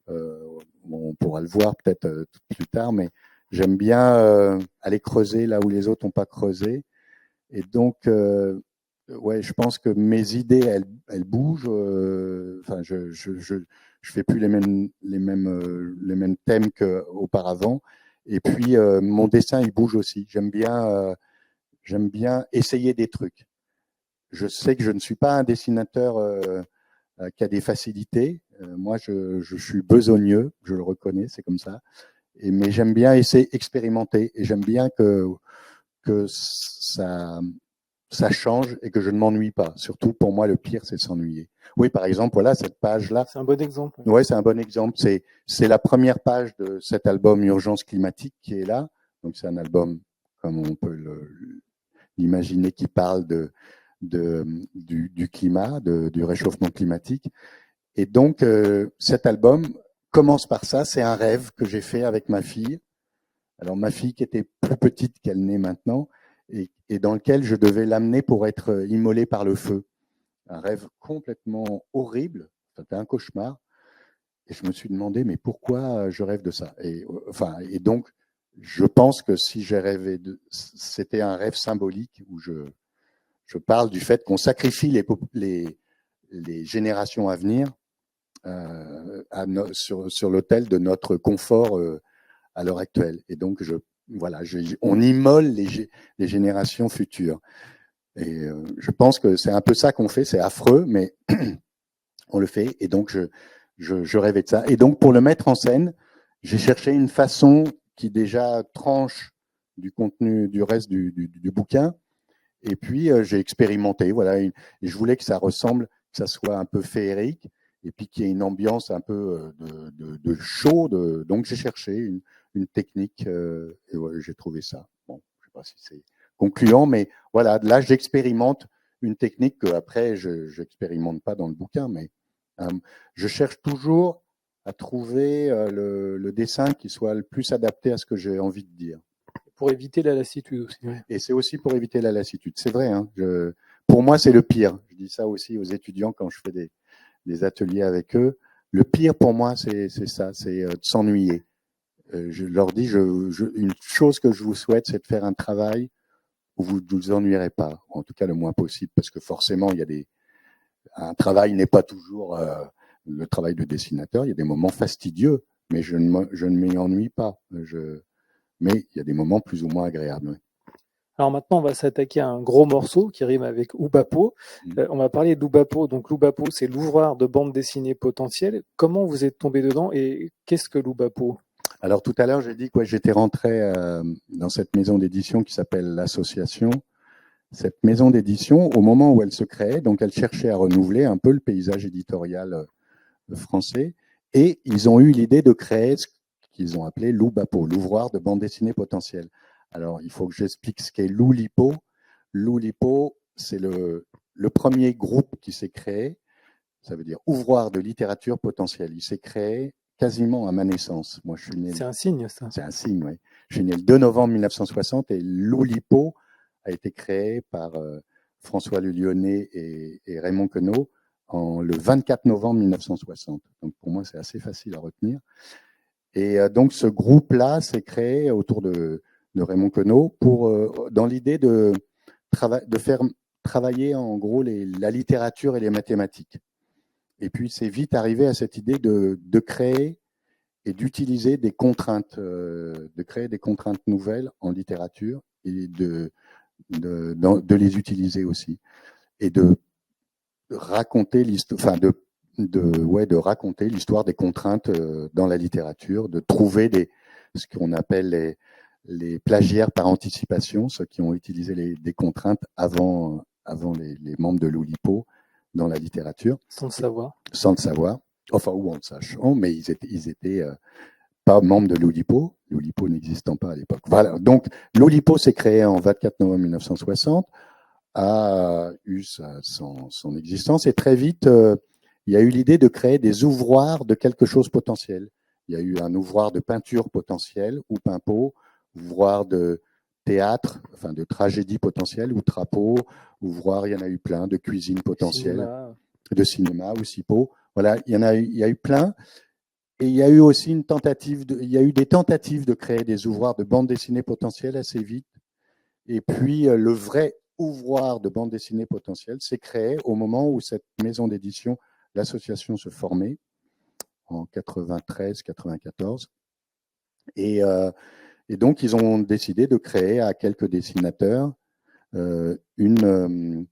Bon, on pourra le voir peut-être plus tard, mais j'aime bien aller creuser là où les autres n'ont pas creusé. Et donc, ouais, je pense que mes idées, elles bougent. Enfin, je fais plus les mêmes thèmes qu'auparavant. Et puis, mon dessin, il bouge aussi. J'aime bien essayer des trucs. Je sais que je ne suis pas un dessinateur qui a des facilités. Moi, je suis besogneux, je le reconnais, c'est comme ça. Mais j'aime bien essayer expérimenter et j'aime bien que ça change et que je ne m'ennuie pas. Surtout pour moi, le pire, c'est s'ennuyer. Oui, par exemple, voilà cette page-là. C'est un bon exemple. Ouais, c'est un bon exemple. C'est la première page de cet album Urgence climatique qui est là. Donc c'est un album, comme on peut l'imaginer, qui parle du climat, du réchauffement climatique. Et donc cet album commence par ça. C'est un rêve que j'ai fait avec ma fille. Alors ma fille qui était plus petite qu'elle n'est maintenant et dans lequel je devais l'amener pour être immolée par le feu. Un rêve complètement horrible. C'était un cauchemar. Et je me suis demandé, mais pourquoi je rêve de ça? Et donc, je pense que si j'ai rêvé c'était un rêve symbolique où je parle du fait qu'on sacrifie les générations à venir sur l'autel de notre confort à l'heure actuelle. Et donc, voilà, on immole les générations futures. Et je pense que c'est un peu ça qu'on fait. C'est affreux, mais on le fait. Et donc, je rêvais de ça. Et donc, pour le mettre en scène, j'ai cherché une façon qui déjà tranche du contenu du reste du bouquin. Et puis, j'ai expérimenté. Voilà, et je voulais que ça ressemble, que ça soit un peu féerique, et puis qu'il y ait une ambiance un peu de show. Donc, j'ai cherché une technique, et voilà, j'ai trouvé ça. Bon, je ne sais pas si c'est concluant, mais voilà, là, j'expérimente une technique que après, je n'expérimente pas dans le bouquin, mais je cherche toujours à trouver le dessin qui soit le plus adapté à ce que j'ai envie de dire. Pour éviter la lassitude aussi. Ouais. Et c'est aussi pour éviter la lassitude. C'est vrai. Hein, pour moi, c'est le pire. Je dis ça aussi aux étudiants quand je fais des ateliers avec eux. Le pire pour moi, c'est ça, c'est de s'ennuyer. Je leur dis, une chose que je vous souhaite, c'est de faire un travail où vous ne vous ennuierez pas, en tout cas le moins possible, parce que forcément, un travail n'est pas toujours le travail de dessinateur. Il y a des moments fastidieux, mais je ne m'y ennuie pas. Mais il y a des moments plus ou moins agréables. Oui. Alors maintenant, on va s'attaquer à un gros morceau qui rime avec Oubapo. On va parler d'Oubapo. Donc l'Oubapo, c'est l'ouvroir de bande dessinée potentielle. Comment vous êtes tombé dedans et qu'est-ce que l'Oubapo? Alors tout à l'heure, j'ai dit que j'étais rentré dans cette maison d'édition qui s'appelle l'Association. Cette maison d'édition, au moment où elle se créait, donc elle cherchait à renouveler un peu le paysage éditorial français, et ils ont eu l'idée de créer ce qu'ils ont appelé l'Oubapo, l'ouvroir de bande dessinée potentielle. Alors, il faut que j'explique ce qu'est l'Oulipo. L'Oulipo, c'est le premier groupe qui s'est créé, ça veut dire ouvroir de littérature potentielle. Il s'est créé quasiment à ma naissance. Moi, je suis né. C'est un signe, ça. C'est un signe, oui. Je suis né le 2 novembre 1960 et l'Oulipo a été créé par François Le Lyonnais et Raymond Queneau le 24 novembre 1960. Donc pour moi, c'est assez facile à retenir. Et donc ce groupe-là s'est créé autour de Raymond Queneau dans l'idée de faire travailler en gros la littérature et les mathématiques. Et puis c'est vite arrivé à cette idée de créer et d'utiliser des contraintes, de créer des contraintes nouvelles en littérature et de les utiliser aussi et de raconter l'histoire, enfin de raconter l'histoire des contraintes dans la littérature, de trouver ce qu'on appelle les plagiaires par anticipation, ceux qui ont utilisé des contraintes avant les membres de l'Oulipo dans la littérature. Sans le savoir. Sans le savoir, enfin, ou en le sachant, mais ils étaient pas membre de l'Oulipo, l'Oulipo n'existant pas à l'époque. Voilà, donc l'Oulipo s'est créé en 24 novembre 1960, a eu son existence et très vite, il y a eu l'idée de créer des ouvroirs de quelque chose potentiel. Il y a eu un ouvroir de peinture potentielle, ou Pimpo, ouvroir de théâtre, enfin de tragédie potentielle, ou Trapeau, ouvroir, il y en a eu plein, de cuisine potentielle, de cinéma, ou Sipo. Voilà, il y a eu plein. Et il y a eu aussi il y a eu des tentatives de créer des ouvroirs de bande dessinée potentielle assez vite. Et puis le vrai ouvroir de bande dessinée potentielle s'est créé au moment où cette maison d'édition, l'association se formait en 93-94. Et donc ils ont décidé de créer à quelques dessinateurs une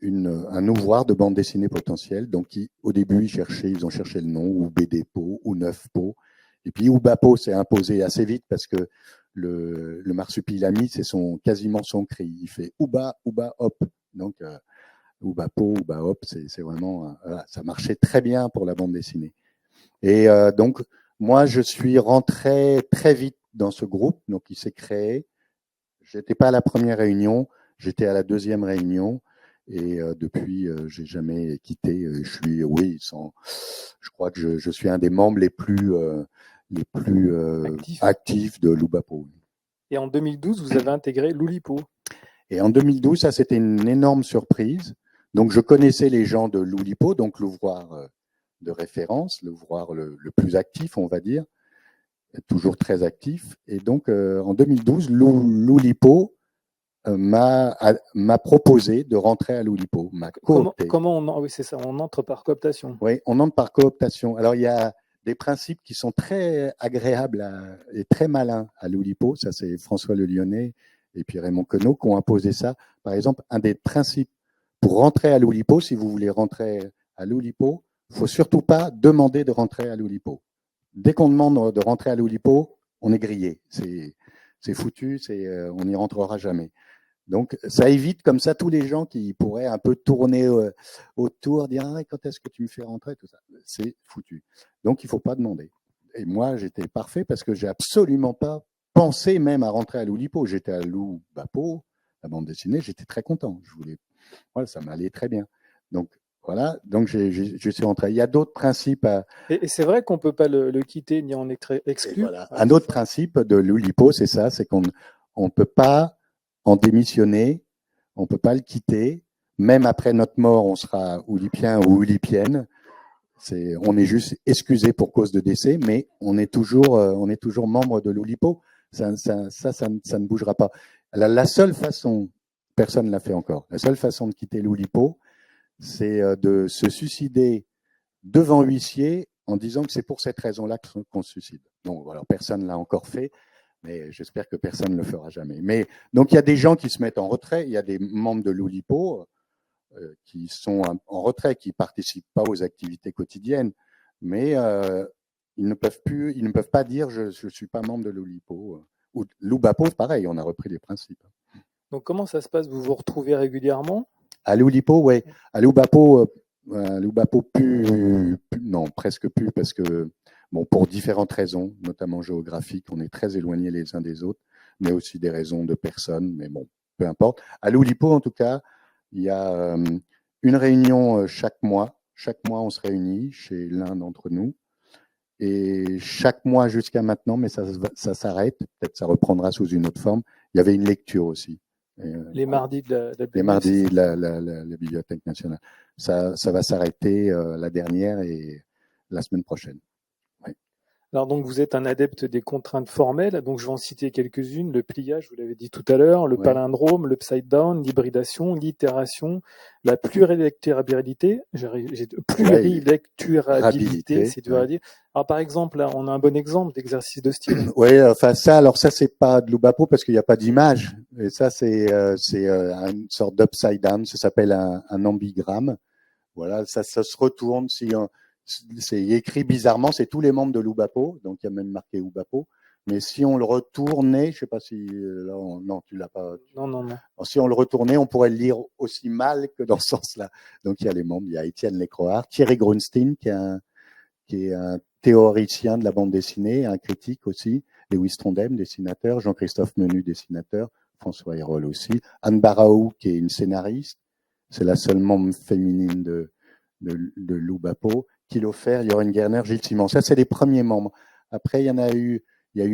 un ouvroir de bande dessinée potentielle. Donc, au début, ils ont cherché le nom, ou BDPO, ou Neufpo. Et puis, Oubapo s'est imposé assez vite parce que le marsupilami, c'est quasiment son cri. Il fait Ouba, Ouba, hop. Donc, Oubapo, Ouba, hop, c'est vraiment, ça marchait très bien pour la bande dessinée. Et donc, moi, je suis rentré très vite dans ce groupe. Donc, il s'est créé. J'étais pas à la première réunion, j'étais à la deuxième réunion. Et depuis, j'ai jamais quitté. Je crois que je suis un des membres les plus actifs de l'Oubapo. Et en 2012, vous avez intégré l'Oulipo. Et en 2012, ça c'était une énorme surprise. Donc je connaissais les gens de l'Oulipo, donc l'ouvroir de référence, l'ouvroir le plus actif, on va dire, toujours très actif. Et donc en 2012, l'Oulipo m'a proposé de rentrer à l'Oulipo, m'a coopté. Oui, c'est ça, on entre par cooptation. Oui, on entre par cooptation. Alors, il y a des principes qui sont très agréables et très malins à l'Oulipo. Ça, c'est François Le Lyonnais et puis Raymond Queneau qui ont imposé ça. Par exemple, un des principes pour rentrer à l'Oulipo, si vous voulez rentrer à l'Oulipo, il ne faut surtout pas demander de rentrer à l'Oulipo. Dès qu'on demande de rentrer à l'Oulipo, on est grillé. C'est foutu, on n'y rentrera jamais. Donc, ça évite comme ça tous les gens qui pourraient un peu tourner autour, dire quand est-ce que tu me fais rentrer, tout ça. C'est foutu. Donc, il ne faut pas demander. Et moi, j'étais parfait parce que j'ai absolument pas pensé même à rentrer à l'Oulipo. J'étais à l'Oubapo, la bande dessinée, j'étais très content. Voilà, ça m'allait très bien. Donc, voilà, donc je suis rentré. Il y a d'autres principes Et c'est vrai qu'on ne peut pas le quitter ni en exclure. Voilà. Un autre principe de l'Oulipo, c'est ça, c'est qu'on ne peut pas en démissionner, on ne peut pas le quitter. Même après notre mort, on sera oulipien ou oulipienne. On est juste excusé pour cause de décès, mais on est toujours membre de l'Oulipo. Ça ne bougera pas. La seule façon, personne ne l'a fait encore, la seule façon de quitter l'Oulipo, c'est de se suicider devant huissier en disant que c'est pour cette raison-là qu'on se suicide. Donc voilà, personne ne l'a encore fait, mais j'espère que personne ne le fera jamais. Mais donc il y a des gens qui se mettent en retrait, il y a des membres de l'Oulipo qui sont en retrait, qui participent pas aux activités quotidiennes, mais ils ne peuvent pas dire je suis pas membre de l'Oulipo. Ou l'Oubapo, pareil, on a repris les principes. Donc comment ça se passe? Vous vous retrouvez régulièrement? À l'Oulipo, ouais. À l'Oubapo, non, presque plus, parce que, bon, pour différentes raisons, notamment géographiques, on est très éloignés les uns des autres, mais aussi des raisons de personnes, mais bon, peu importe. À l'Oulipo, en tout cas, il y a une réunion chaque mois. Chaque mois, on se réunit chez l'un d'entre nous. Et chaque mois jusqu'à maintenant, mais ça s'arrête, peut-être ça reprendra sous une autre forme, il y avait une lecture aussi. Les mardis de la les mardis de la Bibliothèque nationale. Ça va s'arrêter la dernière et la semaine prochaine. Oui. Alors donc vous êtes un adepte des contraintes formelles, donc je vais en citer quelques-unes, le pliage, vous l'avez dit tout à l'heure, le palindrome, l'upside down, l'hybridation, l'itération, la plurilecturabilité, c'est dur à dire. Alors par exemple, là, on a un bon exemple d'exercice de style. Oui, enfin ça c'est pas de l'Oubapo parce qu'il n'y a pas d'image. Et ça c'est une sorte d'upside down, ça s'appelle un ambigramme. Voilà, ça se retourne c'est écrit bizarrement, c'est tous les membres de l'Oubapo, donc il y a même marqué Oubapo. Mais si on le retournait, je sais pas si non, tu l'as pas. Non. Alors, si on le retournait, on pourrait le lire aussi mal que dans ce sens-là. Donc il y a les membres, il y a Étienne Lécroard, Thierry Grunstein qui est un théoricien de la bande dessinée, un critique aussi, Lewis Trondheim, dessinateur, Jean-Christophe Menu, dessinateur, François Hérol aussi, Anne Baraou, qui est une scénariste, c'est la seule membre féminine de l'Oubapo, Kilo Fer, Yoren Gerner, Gilles Simon. Ça, c'est les premiers membres. Après, il y a eu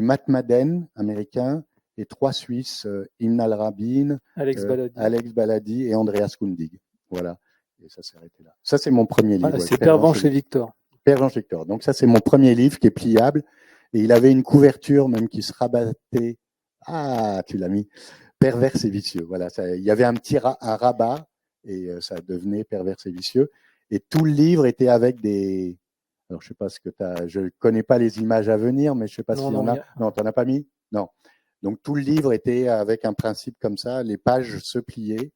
Matt Madden, américain, et 3 Suisses, Imnal Rabin, Alex Baladi et Andreas Kundig. Voilà. Et ça s'est arrêté là. Ça, c'est mon premier livre. C'est Père chez Victor. Père Victor. Donc ça, c'est mon premier livre qui est pliable. Et il avait une couverture même qui se rabattait. Ah, tu l'as mis. Pervers et vicieux. Voilà. Il y avait un rabat et ça devenait Pervers et vicieux. Et tout le livre était avec des. Alors, je sais pas ce que tu as. Je connais pas les images à venir, mais je sais pas s'il y en a. Non, t'en as pas mis? Non. Donc, tout le livre était avec un principe comme ça. Les pages se pliaient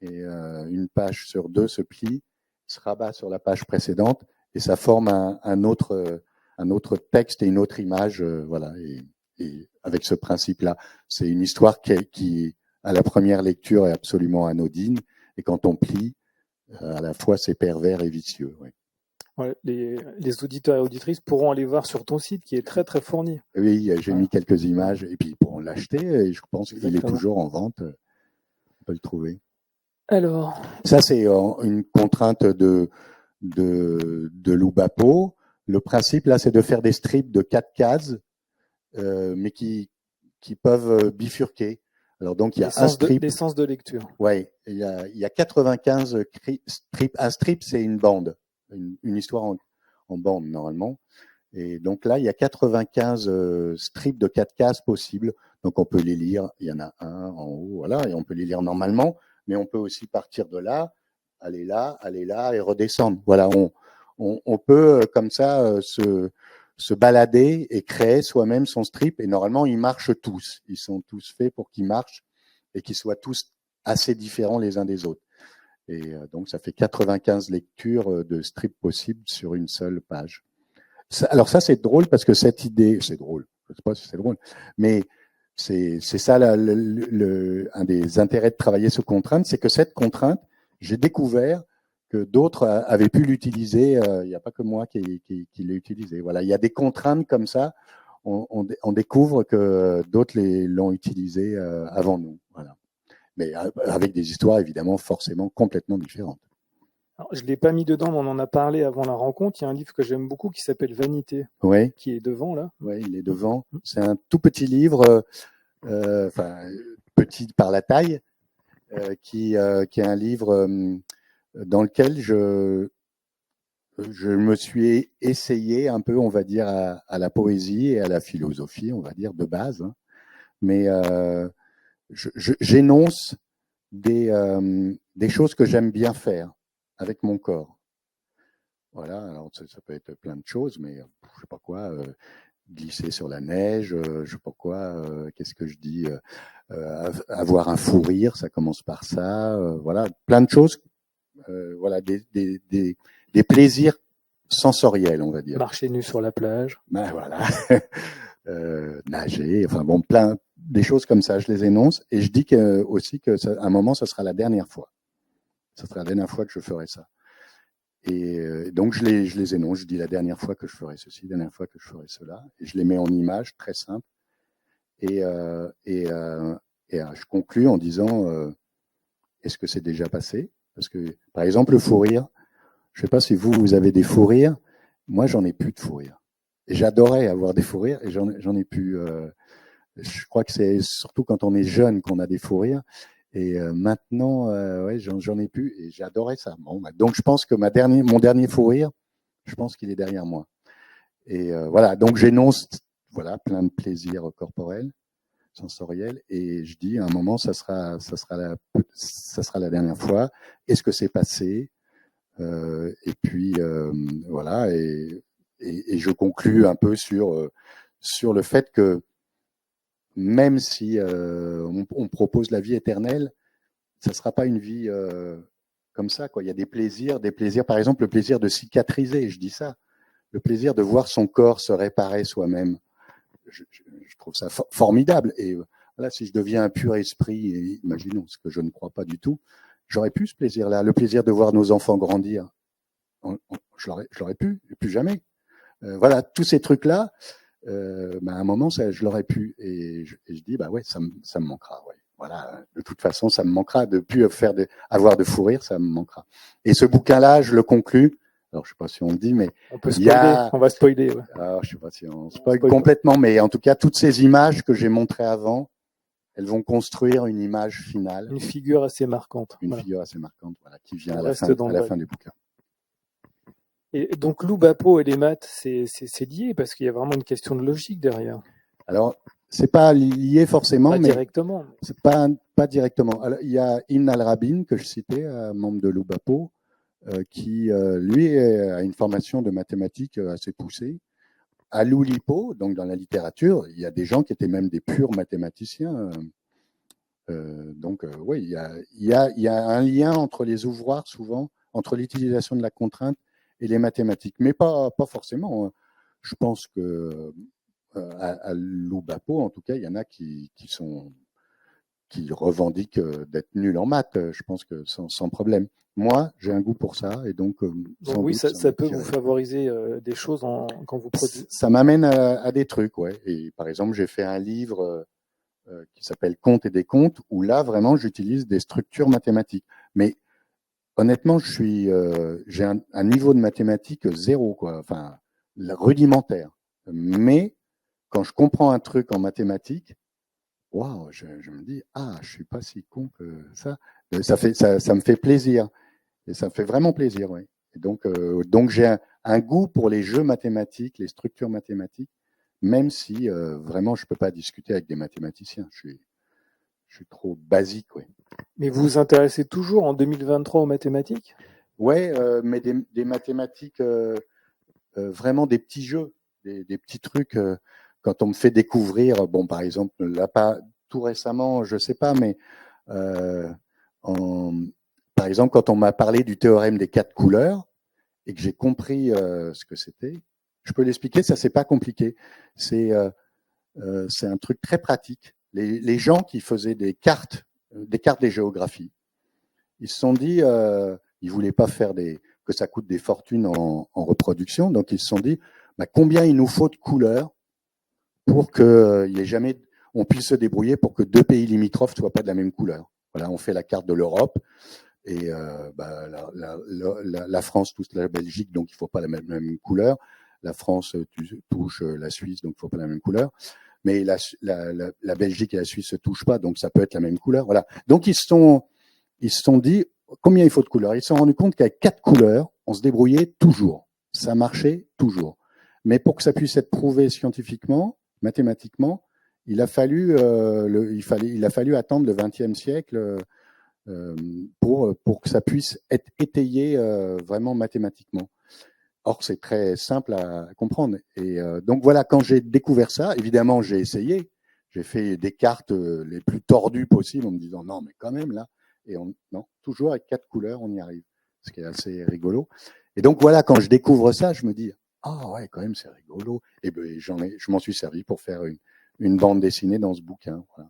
et une page sur deux se plie, se rabat sur la page précédente, et ça forme un autre texte et une autre image, voilà. Et avec ce principe-là, c'est une histoire qui, à la première lecture, est absolument anodine, et quand on plie, à la fois c'est pervers et vicieux. Oui. Ouais, les auditeurs et auditrices pourront aller voir sur ton site qui est très très fourni. Oui, j'ai mis quelques images, et puis ils pourront l'acheter, et je pense qu'il est toujours en vente, on peut le trouver. Alors, ça c'est une contrainte de Loubapo. Le principe là, c'est de faire des strips de 4 cases, mais qui peuvent bifurquer. Alors donc il y a un strip. Les sens de lecture. Ouais, il y a 95 strips. Un strip, c'est une bande, une histoire en bande normalement. Et donc là, il y a 95 strips de 4 cases possibles. Donc on peut les lire. Il y en a un en haut, voilà, et on peut les lire normalement. Mais on peut aussi partir de là, aller là et redescendre. Voilà, on peut comme ça se balader et créer soi-même son strip. Et normalement, ils marchent tous. Ils sont tous faits pour qu'ils marchent et qu'ils soient tous assez différents les uns des autres. Et donc, ça fait 95 lectures de strip possibles sur une seule page. Alors ça, c'est drôle parce que cette idée, c'est drôle, je ne sais pas si c'est drôle, mais c'est ça un des intérêts de travailler sous contrainte, c'est que cette contrainte, j'ai découvert que d'autres avaient pu l'utiliser, il n'y a pas que moi qui l'ai utilisé. Voilà, il y a des contraintes comme ça, on découvre que d'autres l'ont utilisé avant nous. Voilà. Mais avec des histoires évidemment forcément complètement différentes. Alors, je ne l'ai pas mis dedans, mais on en a parlé avant la rencontre. Il y a un livre que j'aime beaucoup qui s'appelle Vanité, oui. Qui est devant là. Oui, il est devant. C'est un tout petit livre, petit par la taille, qui est un livre dans lequel je me suis essayé un peu, on va dire, à la poésie et à la philosophie, on va dire, de base. Hein. Mais j'énonce des choses que j'aime bien faire avec mon corps. Voilà, alors ça peut être plein de choses, mais je sais pas quoi, glisser sur la neige, je sais pas quoi, qu'est-ce que je dis, avoir un fou rire, ça commence par ça, voilà, plein de choses, voilà, des plaisirs sensoriels, on va dire. Marcher nu sur la plage. Ben voilà, nager, enfin bon, plein des choses comme ça, je les énonce et je dis aussi que à un moment, ça sera la dernière fois. Ça sera la dernière fois que je ferai ça. Et donc je les énonce, je dis la dernière fois que je ferai ceci, la dernière fois que je ferai cela, et je les mets en images très simples. Et je conclus en disant est-ce que c'est déjà passé? Parce que par exemple le fou rire, je ne sais pas si vous avez des fous rires, moi j'en ai plus de fou rire. Et j'adorais avoir des fous rires et j'en ai plus. Je crois que c'est surtout quand on est jeune qu'on a des fous rires. Et maintenant, ouais, j'en ai plus et j'adorais ça. Bon, bah, donc je pense que mon dernier fou rire, je pense qu'il est derrière moi. Et voilà, donc j'énonce voilà plein de plaisirs corporels, sensoriels, et je dis à un moment, ça sera la dernière fois. Est-ce que c'est passé? Et puis voilà, et je conclus un peu sur le fait que même si on propose la vie éternelle, ça ne sera pas une vie comme ça, quoi. Il y a des plaisirs, par exemple, le plaisir de cicatriser, je dis ça, le plaisir de voir son corps se réparer soi-même. Je trouve ça formidable. Et voilà, si je deviens un pur esprit, et imaginons ce que je ne crois pas du tout, j'aurais pu ce plaisir-là, le plaisir de voir nos enfants grandir. Je l'aurais pu, et plus jamais. Voilà, tous ces trucs-là, à un moment, je l'aurais pu. Et je dis, bah ouais, ça me manquera. Ouais. Voilà, de toute façon, ça me manquera. De plus avoir de fou rire, ça me manquera. Et ce bouquin-là, je le conclus. Alors, je sais pas si on le dit, mais on peut spoiler. On va spoiler. Ouais. Alors, je sais pas si on spoil complètement, mais en tout cas, toutes ces images que j'ai montrées avant, elles vont construire une image finale. Une figure assez marquante. Une figure assez marquante, voilà, qui vient à la fin du bouquin. Et donc Loubapo et les maths, c'est lié parce qu'il y a vraiment une question de logique derrière. Alors, c'est pas lié forcément, pas directement. C'est pas directement. Alors, il y a Ibn al-Rabin que je citais, membre de Loubapo, qui lui a une formation de mathématiques assez poussée. À l'Oulipo, donc dans la littérature, il y a des gens qui étaient même des purs mathématiciens. Oui, il y a un lien entre les ouvroirs, souvent, entre l'utilisation de la contrainte et les mathématiques, mais pas forcément, hein. Je pense que à l'UBAPO, en tout cas, il y en a qui revendiquent d'être nuls en maths, je pense que sans problème. Moi, j'ai un goût pour ça, et donc sans oui, doute ça peut vous m'attirait. favoriser des choses quand vous produisez. Ça m'amène à des trucs, ouais. Et par exemple, j'ai fait un livre qui s'appelle Comptes et décomptes, où là, vraiment, j'utilise des structures mathématiques. Mais honnêtement, j'ai un niveau de mathématiques zéro, quoi. Enfin, rudimentaire. Mais quand je comprends un truc en mathématiques, waouh, je me dis, ah, je suis pas si con que ça. Ça me fait plaisir. Et ça me fait vraiment plaisir, oui. Et donc j'ai un goût pour les jeux mathématiques, les structures mathématiques, même si vraiment je peux pas discuter avec des mathématiciens. Je suis trop basique, oui. Mais vous vous intéressez toujours en 2023 aux mathématiques? Ouais, mais des mathématiques, vraiment des petits jeux, des petits trucs. Quand on me fait découvrir, bon, par exemple, là, pas tout récemment, je sais pas, mais euh, en, par exemple, quand on m'a parlé du théorème des 4 couleurs et que j'ai compris ce que c'était, je peux l'expliquer. Ça, c'est pas compliqué. C'est un truc très pratique. Les gens qui faisaient des cartes des géographies, ils se sont dit, ils voulaient pas faire que ça coûte des fortunes en reproduction, donc ils se sont dit, bah, combien il nous faut de couleurs pour que il y ait jamais, on puisse se débrouiller pour que deux pays limitrophes soient pas de la même couleur. Voilà, on fait la carte de l'Europe et la France touche la Belgique, donc il faut pas la même couleur. La France touche la Suisse, donc il faut pas la même couleur. Mais la Belgique et la Suisse se touchent pas, donc ça peut être la même couleur. Voilà. Donc ils se sont dit combien il faut de couleurs. Ils se sont rendus compte qu'avec 4 couleurs, on se débrouillait toujours. Ça marchait toujours. Mais pour que ça puisse être prouvé scientifiquement, mathématiquement, il a fallu attendre le XXe siècle pour que ça puisse être étayé vraiment mathématiquement. Or, c'est très simple à comprendre. Et donc voilà, quand j'ai découvert ça, évidemment, j'ai essayé. J'ai fait des cartes les plus tordues possibles en me disant non, mais quand même là. Et non, toujours avec 4 couleurs, on y arrive. Ce qui est assez rigolo. Et donc voilà, quand je découvre ça, je me dis ah ouais, quand même, c'est rigolo. Et ben, je m'en suis servi pour faire une bande dessinée dans ce bouquin. Voilà.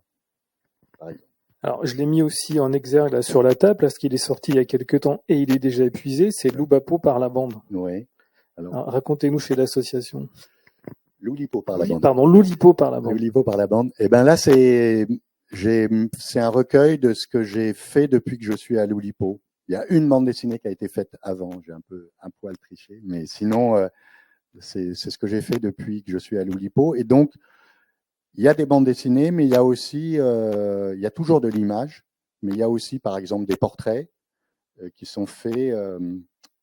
Par exemple. Alors, je l'ai mis aussi en exergue là, sur la table parce qu'il est sorti il y a quelques temps et il est déjà épuisé. C'est l'Oubapo par la bande. Ouais. Alors, racontez-nous chez l'association. Loulipo par la bande. Pardon, Loulipo par la bande. Loulipo par la bande. Et ben là, c'est un recueil de ce que j'ai fait depuis que je suis à Loulipo. Il y a une bande dessinée qui a été faite avant. J'ai un poil triché, mais sinon, c'est ce que j'ai fait depuis que je suis à Loulipo. Et donc, il y a des bandes dessinées, mais il y a aussi, il y a toujours de l'image, mais il y a aussi, par exemple, des portraits qui sont faits.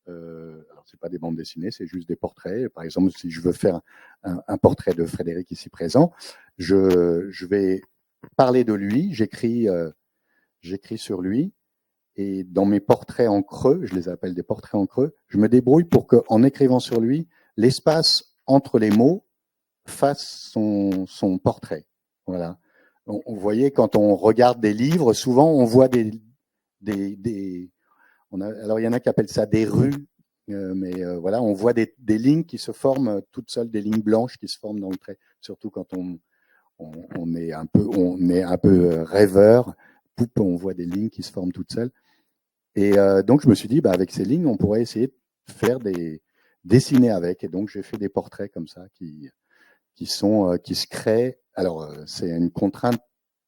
Alors, c'est pas des bandes dessinées, c'est juste des portraits. Par exemple, si je veux faire un portrait de Frédéric ici présent, je vais parler de lui, j'écris sur lui, et dans mes portraits en creux, je les appelle des portraits en creux, je me débrouille pour qu'en écrivant sur lui, l'espace entre les mots fasse son portrait. Voilà. On voyait quand on regarde des livres, souvent on voit alors il y en a qui appellent ça des rues, mais voilà, on voit des lignes qui se forment toutes seules, des lignes blanches qui se forment dans le trait. Surtout quand on est un peu rêveur, on voit des lignes qui se forment toutes seules. Et donc je me suis dit, bah, avec ces lignes, on pourrait essayer de faire dessiner avec. Et donc j'ai fait des portraits comme ça qui se créent. Alors c'est une contrainte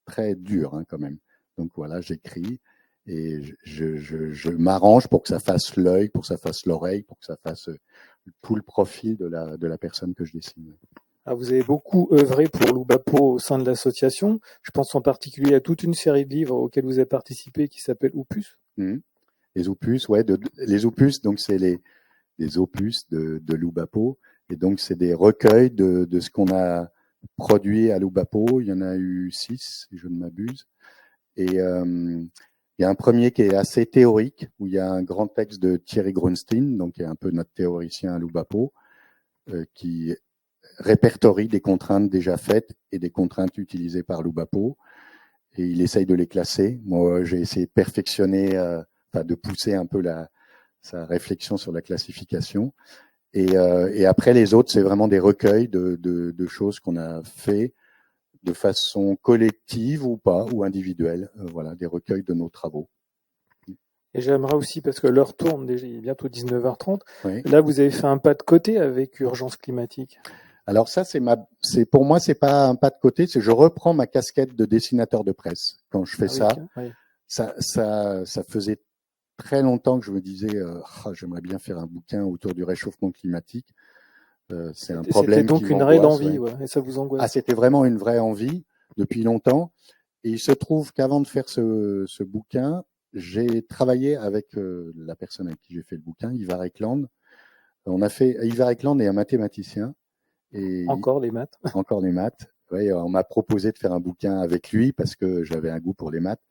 très dure quand même. Donc voilà, j'écris et je m'arrange pour que ça fasse l'œil, pour que ça fasse l'oreille, pour que ça fasse tout le profil de la personne que je dessine. Vous avez beaucoup œuvré pour l'Oubapo au sein de l'association. Je pense en particulier à toute une série de livres auxquels vous avez participé qui s'appelle Opus. Les opus, ouais, les opus, donc c'est les opus de l'Oubapo. Et donc c'est des recueils de ce qu'on a produit à l'Oubapo. Il y en a eu 6, si je ne m'abuse. Et il y a un premier qui est assez théorique, où il y a un grand texte de Thierry Grunstein, donc qui est un peu notre théoricien à l'Oubapo, qui répertorie des contraintes déjà faites et des contraintes utilisées par l'Oubapo. et il essaye de les classer. Moi, j'ai essayé de perfectionner, de pousser un peu sa réflexion sur la classification. Et après, les autres, c'est vraiment des recueils de choses qu'on a fait de façon collective ou pas, ou individuelle. Voilà, des recueils de nos travaux. Et j'aimerais aussi, parce que l'heure tourne déjà, il est bientôt 19h30, Oui. là vous avez fait un pas de côté avec Urgence climatique. Alors ça, pour moi, c'est pas un pas de côté, c'est je reprends ma casquette de dessinateur de presse. Quand je fais Oui. ça faisait très longtemps que je me disais, j'aimerais bien faire un bouquin autour du réchauffement climatique. C'est un problème donc qui une réelle m'angoisse. envie, et ça vous angoisse. C'était vraiment une vraie envie depuis longtemps. Et il se trouve qu'avant de faire ce bouquin, j'ai travaillé avec la personne avec qui j'ai fait le bouquin, Ivar Ekland. Ivar Ekland est un mathématicien. Et encore les maths. Encore les maths. Ouais, on m'a proposé de faire un bouquin avec lui parce que j'avais un goût pour les maths.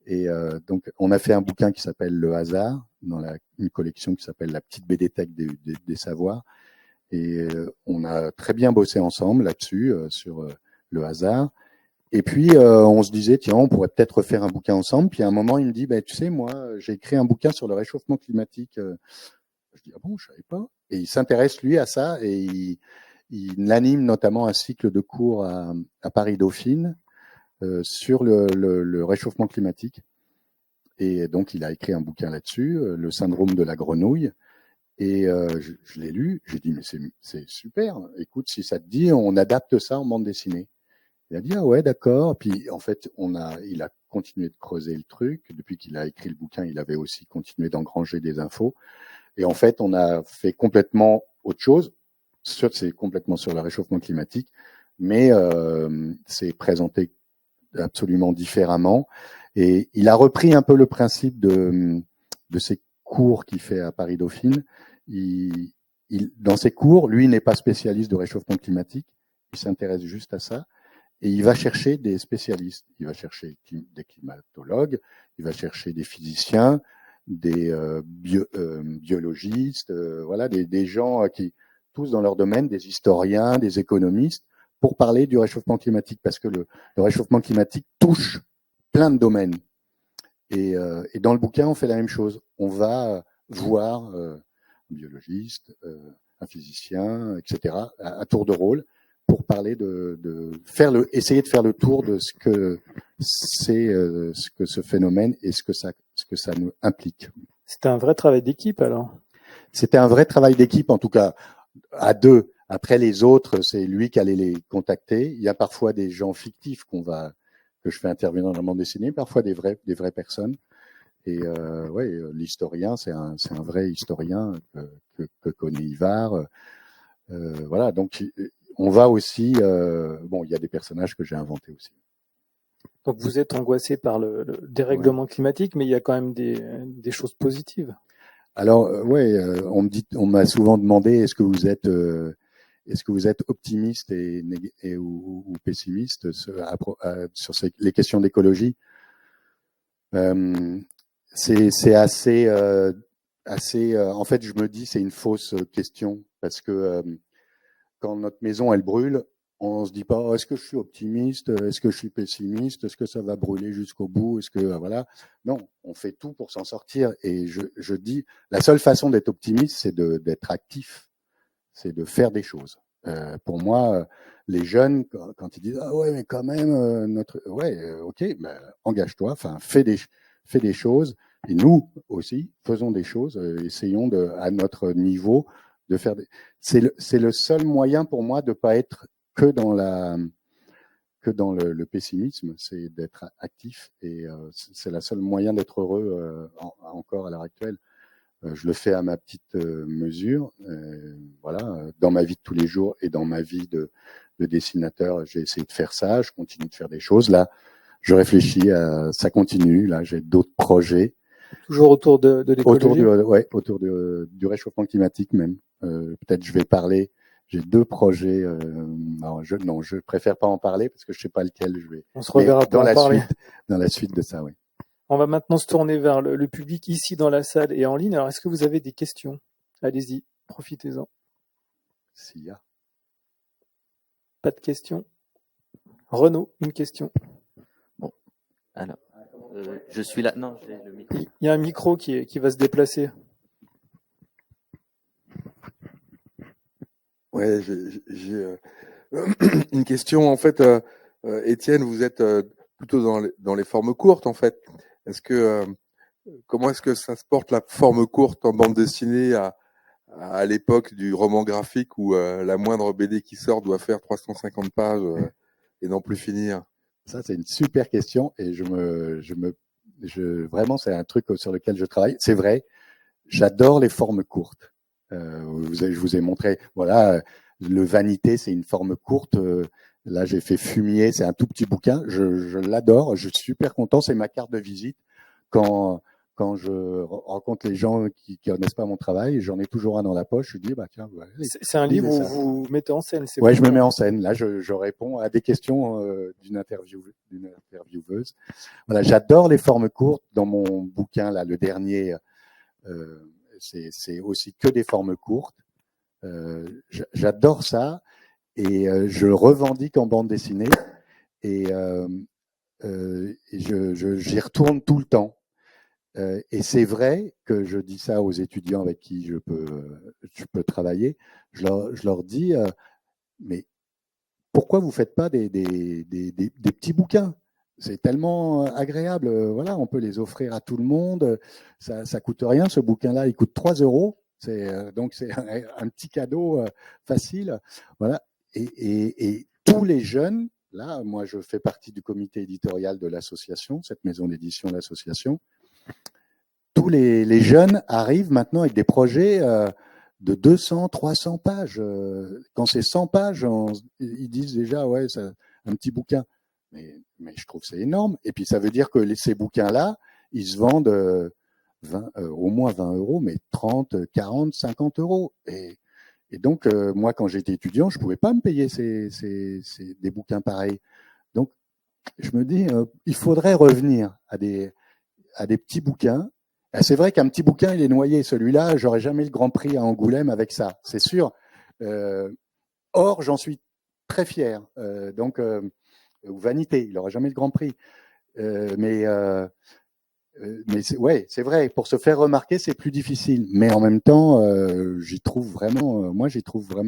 Et donc, on a fait un bouquin qui s'appelle Le Hasard, dans une collection qui s'appelle La petite BD-tech des savoirs. Et on a très bien bossé ensemble là-dessus, sur Le Hasard. Et puis, on se disait, tiens, on pourrait peut-être refaire un bouquin ensemble. Puis à un moment, il me dit, tu sais, moi, j'ai écrit un bouquin sur le réchauffement climatique. Je dis, ah bon, je savais pas. Et il s'intéresse, lui, à ça. Et il anime notamment un cycle de cours à Paris-Dauphine sur le réchauffement climatique. Et donc, il a écrit un bouquin là-dessus, Le syndrome de la grenouille. Et je l'ai lu, j'ai dit, mais c'est super. Écoute, si ça te dit, on adapte ça en bande dessinée. Il a dit, ah ouais, d'accord. Puis, en fait, il a continué de creuser le truc. Depuis qu'il a écrit le bouquin, il avait aussi continué d'engranger des infos. Et en fait, on a fait complètement autre chose. C'est complètement sur le réchauffement climatique, mais c'est présenté absolument différemment. Et il a repris un peu le principe de ces cours qu'il fait à Paris-Dauphine. Dans ses cours, lui n'est pas spécialiste de réchauffement climatique, il s'intéresse juste à ça. Et il va chercher des spécialistes. Il va chercher des climatologues, il va chercher des physiciens, des biologistes, voilà, des gens qui, tous dans leur domaine, des historiens, des économistes, pour parler du réchauffement climatique, parce que le réchauffement climatique touche plein de domaines. Et dans le bouquin, on fait la même chose. On va voir un biologiste, un physicien, etc., à tour de rôle, pour parler essayer de faire le tour de ce que c'est, ce que ce phénomène et ce que ça nous implique. C'était un vrai travail d'équipe alors. C'était un vrai travail d'équipe, en tout cas à deux. Après les autres, c'est lui qui allait les contacter. Il y a parfois des gens fictifs que je fais intervenir dans la bande dessinée, parfois des vraies personnes. Et l'historien, c'est un vrai historien que connaît Ivar. Voilà, donc on va aussi. Il y a des personnages que j'ai inventés aussi. Donc vous êtes angoissé par le dérèglement climatique, mais il y a quand même des choses positives. Alors on m'a souvent demandé est-ce que vous êtes optimiste ou pessimiste sur les questions d'écologie. C'est assez. En fait, je me dis c'est une fausse question parce que quand notre maison elle brûle, on se dit pas est-ce que je suis optimiste, est-ce que je suis pessimiste, est-ce que ça va brûler jusqu'au bout, est-ce que voilà. Non, on fait tout pour s'en sortir. Et je dis la seule façon d'être optimiste, c'est d'être actif, c'est de faire des choses. Pour moi, les jeunes quand ils disent ah ouais mais quand même ok, engage-toi, enfin fais des choses. Et nous aussi faisons des choses, essayons à notre niveau de faire c'est le seul moyen pour moi de pas être que dans le pessimisme, c'est d'être actif et c'est la seule moyen d'être heureux encore à l'heure actuelle. Je le fais à ma petite mesure, voilà, dans ma vie de tous les jours et dans ma vie de dessinateur, j'ai essayé de faire ça, je continue de faire des choses. Là, je réfléchis ça continue, là j'ai d'autres projets. Toujours autour de l'écologie. Autour du réchauffement climatique même. Peut-être je vais parler. J'ai deux projets. Je préfère pas en parler parce que je sais pas lequel je vais. On se reverra pour en parler. Dans la suite de ça, oui. On va maintenant se tourner vers le public ici dans la salle et en ligne. Alors, est-ce que vous avez des questions? Allez-y, profitez-en. S'il y a. Pas de questions? Renaud, une question. Bon, Alors, je suis là. Non, j'ai le micro. Il y a un micro qui va se déplacer. Ouais, j'ai une question en fait. Étienne, vous êtes plutôt dans les formes courtes en fait. Est-ce que comment est-ce que ça se porte la forme courte en bande dessinée à l'époque du roman graphique où la moindre BD qui sort doit faire 350 pages et non plus finir? Ça, c'est une super question et vraiment, c'est un truc sur lequel je travaille. C'est vrai, j'adore les formes courtes. Je vous ai montré, voilà, le Vanité, c'est une forme courte. Là, j'ai fait Fumier, c'est un tout petit bouquin. Je l'adore, je suis super content. C'est ma carte de visite quand je rencontre les gens qui connaissent pas mon travail. J'en ai toujours un dans la poche. Je dis, bah tiens, ouais, c'est un livre où vous mettez en scène. Ouais, je me mets en scène. Là, je réponds à des questions d'une intervieweuse. Voilà, j'adore les formes courtes. Dans mon bouquin, là, le dernier, c'est aussi que des formes courtes. J'adore ça et je le revendique en bande dessinée et j'y retourne tout le temps. Et c'est vrai que je dis ça aux étudiants avec qui je peux travailler. Je leur dis, mais pourquoi vous faites pas des petits bouquins? C'est tellement agréable. Voilà, on peut les offrir à tout le monde. Ça coûte rien. Ce bouquin-là, il coûte 3 €. Donc c'est un petit cadeau facile. Voilà. Et tous les jeunes, là, moi, je fais partie du comité éditorial de l'association, cette maison d'édition, l'association. Tous les jeunes arrivent maintenant avec des projets de 200, 300 pages. Quand c'est 100 pages, ils disent déjà, ouais, ça, un petit bouquin. Mais je trouve que c'est énorme. Et puis, ça veut dire que ces bouquins-là, ils se vendent au moins 20 €, mais 30, 40, 50 €. Et donc, moi, quand j'étais étudiant, je pouvais pas me payer des bouquins pareils. Donc, je me dis, il faudrait revenir à des petits bouquins. C'est vrai qu'un petit bouquin, il est noyé. Celui-là, j'aurais jamais le Grand Prix à Angoulême avec ça, c'est sûr. Or, j'en suis très fier. Ou Vanité, il n'aura jamais le Grand Prix. Mais c'est vrai. Pour se faire remarquer, c'est plus difficile. Mais en même temps, j'y trouve vraiment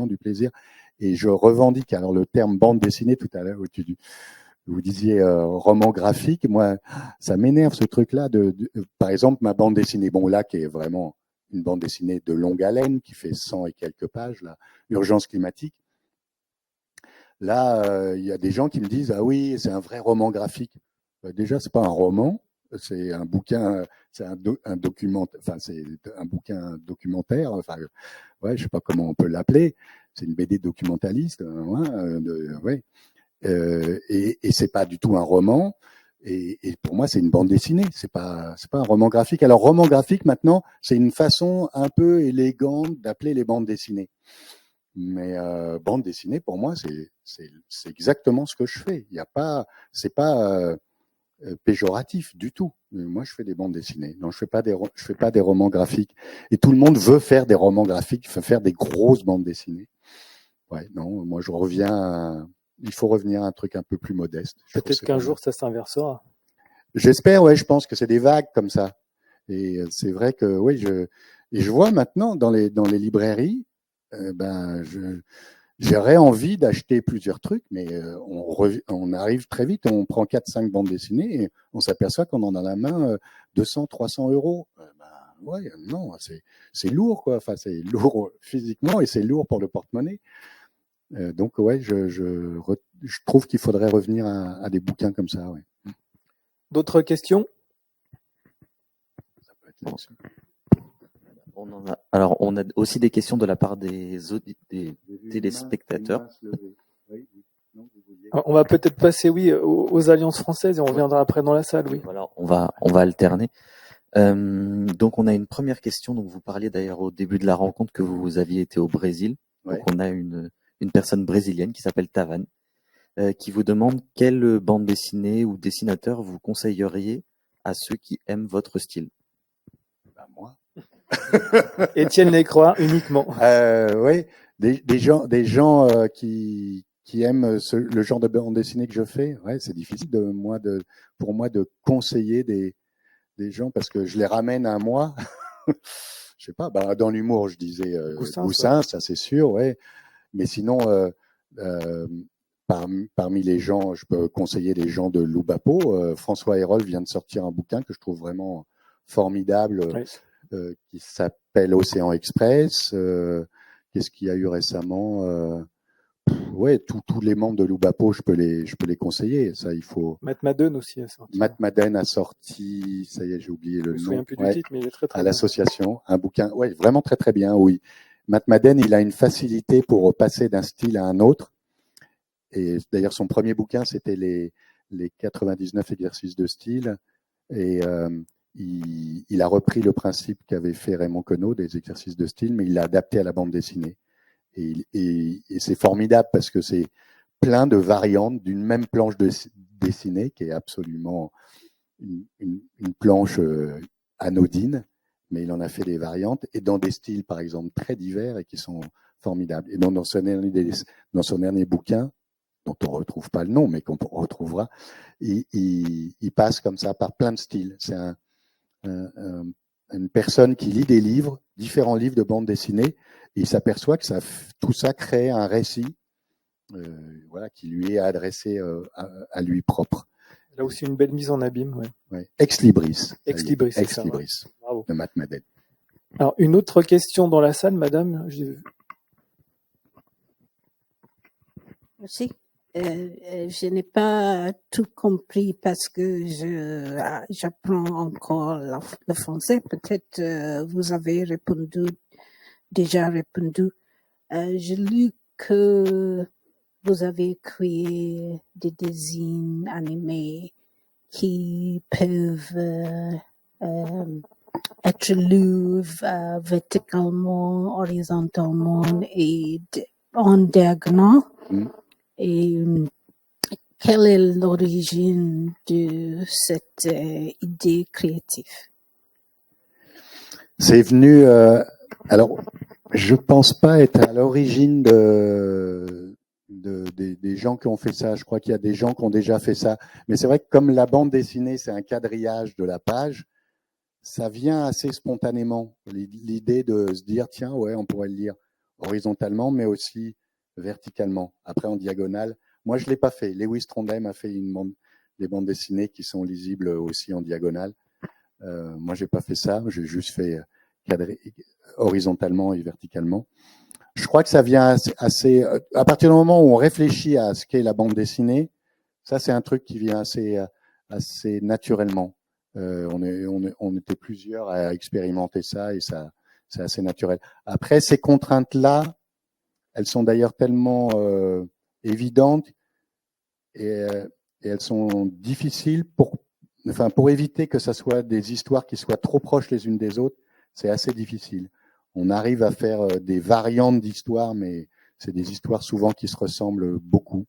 du plaisir. Et je revendique. Alors le terme bande dessinée tout à l'heure, vous disiez roman graphique, moi, ça m'énerve ce truc-là. Par exemple, ma bande dessinée, bon là, qui est vraiment une bande dessinée de longue haleine, qui fait 100 et quelques pages, là, Urgence climatique. Là, il y a des gens qui me disent, ah oui, c'est un vrai roman graphique. Déjà, c'est pas un roman, c'est un bouquin, c'est un document, enfin c'est un bouquin documentaire. Enfin, ouais, je sais pas comment on peut l'appeler. C'est une BD documentaliste, ouais. Et c'est pas du tout un roman. Et pour moi, c'est une bande dessinée. C'est pas un roman graphique. Alors, roman graphique, maintenant, c'est une façon un peu élégante d'appeler les bandes dessinées. Mais bande dessinée, pour moi, c'est exactement ce que je fais. C'est pas péjoratif du tout. Moi, je fais des bandes dessinées. Non, je fais pas des romans graphiques. Et tout le monde veut faire des romans graphiques, faire des grosses bandes dessinées. Ouais, non, moi, il faut revenir à un truc un peu plus modeste. Peut-être qu'un jour, ça s'inversera. J'espère, ouais, je pense que c'est des vagues comme ça. Et c'est vrai que, oui, je vois maintenant dans les librairies, j'aurais envie d'acheter plusieurs trucs, mais on arrive très vite, on prend 4-5 bandes dessinées et on s'aperçoit qu'on en a la main 200, 300 €. Ouais, non, c'est lourd, quoi. Enfin, c'est lourd physiquement et c'est lourd pour le porte-monnaie. Donc, ouais, je trouve qu'il faudrait revenir à des bouquins comme ça, ouais. D'autres questions? Ça peut être là-dessus. On a aussi des questions de la part des téléspectateurs. On va peut-être passer, oui, aux alliances françaises et on reviendra après dans la salle, oui. Voilà, on va alterner. Donc, on a une première question. Donc, vous parliez d'ailleurs au début de la rencontre que vous aviez été au Brésil. Ouais. Donc, on a une personne brésilienne qui s'appelle Tavan, qui vous demande quelle bande dessinée ou dessinateur vous conseilleriez à ceux qui aiment votre style. Moi. Étienne Lécroix uniquement. Oui, des gens qui qui aiment le genre de bande dessinée que je fais. Ouais, c'est difficile pour moi de conseiller des gens parce que je les ramène à moi. Je sais pas, bah, dans l'humour, je disais Goussin, ça c'est sûr, ouais. Mais sinon, parmi les gens, je peux conseiller les gens de Loubapo. François Hérol vient de sortir un bouquin que je trouve vraiment formidable, qui s'appelle Océan Express. Qu'est-ce qu'il y a eu récemment Ouais, tous les membres de Loubapo, je peux les conseiller. Ça, il faut. Matt Madden aussi a sorti. Matt Madden a sorti, ça y est, j'ai oublié le nom. Je me souviens plus du titre, mais il est très très à l'association, un bouquin, ouais, vraiment très très bien, oui. Matt Madden, il a une facilité pour passer d'un style à un autre. Et d'ailleurs, son premier bouquin, c'était les 99 exercices de style. Et il a repris le principe qu'avait fait Raymond Queneau des exercices de style, mais il l'a adapté à la bande dessinée. Et c'est formidable parce que c'est plein de variantes d'une même planche dessinée qui est absolument une planche anodine, mais il en a fait des variantes et dans des styles, par exemple, très divers et qui sont formidables. Et donc, dans son dernier bouquin, dont on ne retrouve pas le nom, mais qu'on retrouvera, il passe comme ça par plein de styles. C'est une personne qui lit des livres, différents livres de bande dessinée, et il s'aperçoit que tout ça crée un récit qui lui est adressé à lui propre. Là aussi une belle mise en abîme. Ouais. Ex Libris. Ex Libris, Ex Libris. Bravo. De Matt Madden. Alors, une autre question dans la salle, madame. Merci. Je n'ai pas tout compris parce que j'apprends encore le français. Peut-être vous avez déjà répondu. J'ai lu que vous avez créé des dessins animés qui peuvent être lus verticalement, horizontalement et en diagonale. Et quelle est l'origine de cette idée créative? C'est venu. Alors, je pense pas être à l'origine des gens qui ont fait ça. Je crois qu'il y a des gens qui ont déjà fait ça. Mais c'est vrai que comme la bande dessinée, c'est un quadrillage de la page, ça vient assez spontanément. L'idée de se dire, tiens, ouais, on pourrait le lire horizontalement, mais aussi verticalement. Après, en diagonale. Moi, je l'ai pas fait. Lewis Trondheim a fait des bandes dessinées qui sont lisibles aussi en diagonale. Moi, j'ai pas fait ça. J'ai juste fait horizontalement et verticalement. Je crois que ça vient assez à partir du moment où on réfléchit à ce qu'est la bande dessinée, ça c'est un truc qui vient assez naturellement. On était plusieurs à expérimenter ça et ça c'est assez naturel. Après ces contraintes-là, elles sont d'ailleurs tellement évidentes et elles sont difficiles pour éviter que ça soit des histoires qui soient trop proches les unes des autres. C'est assez difficile. On arrive à faire des variantes d'histoires, mais c'est des histoires souvent qui se ressemblent beaucoup.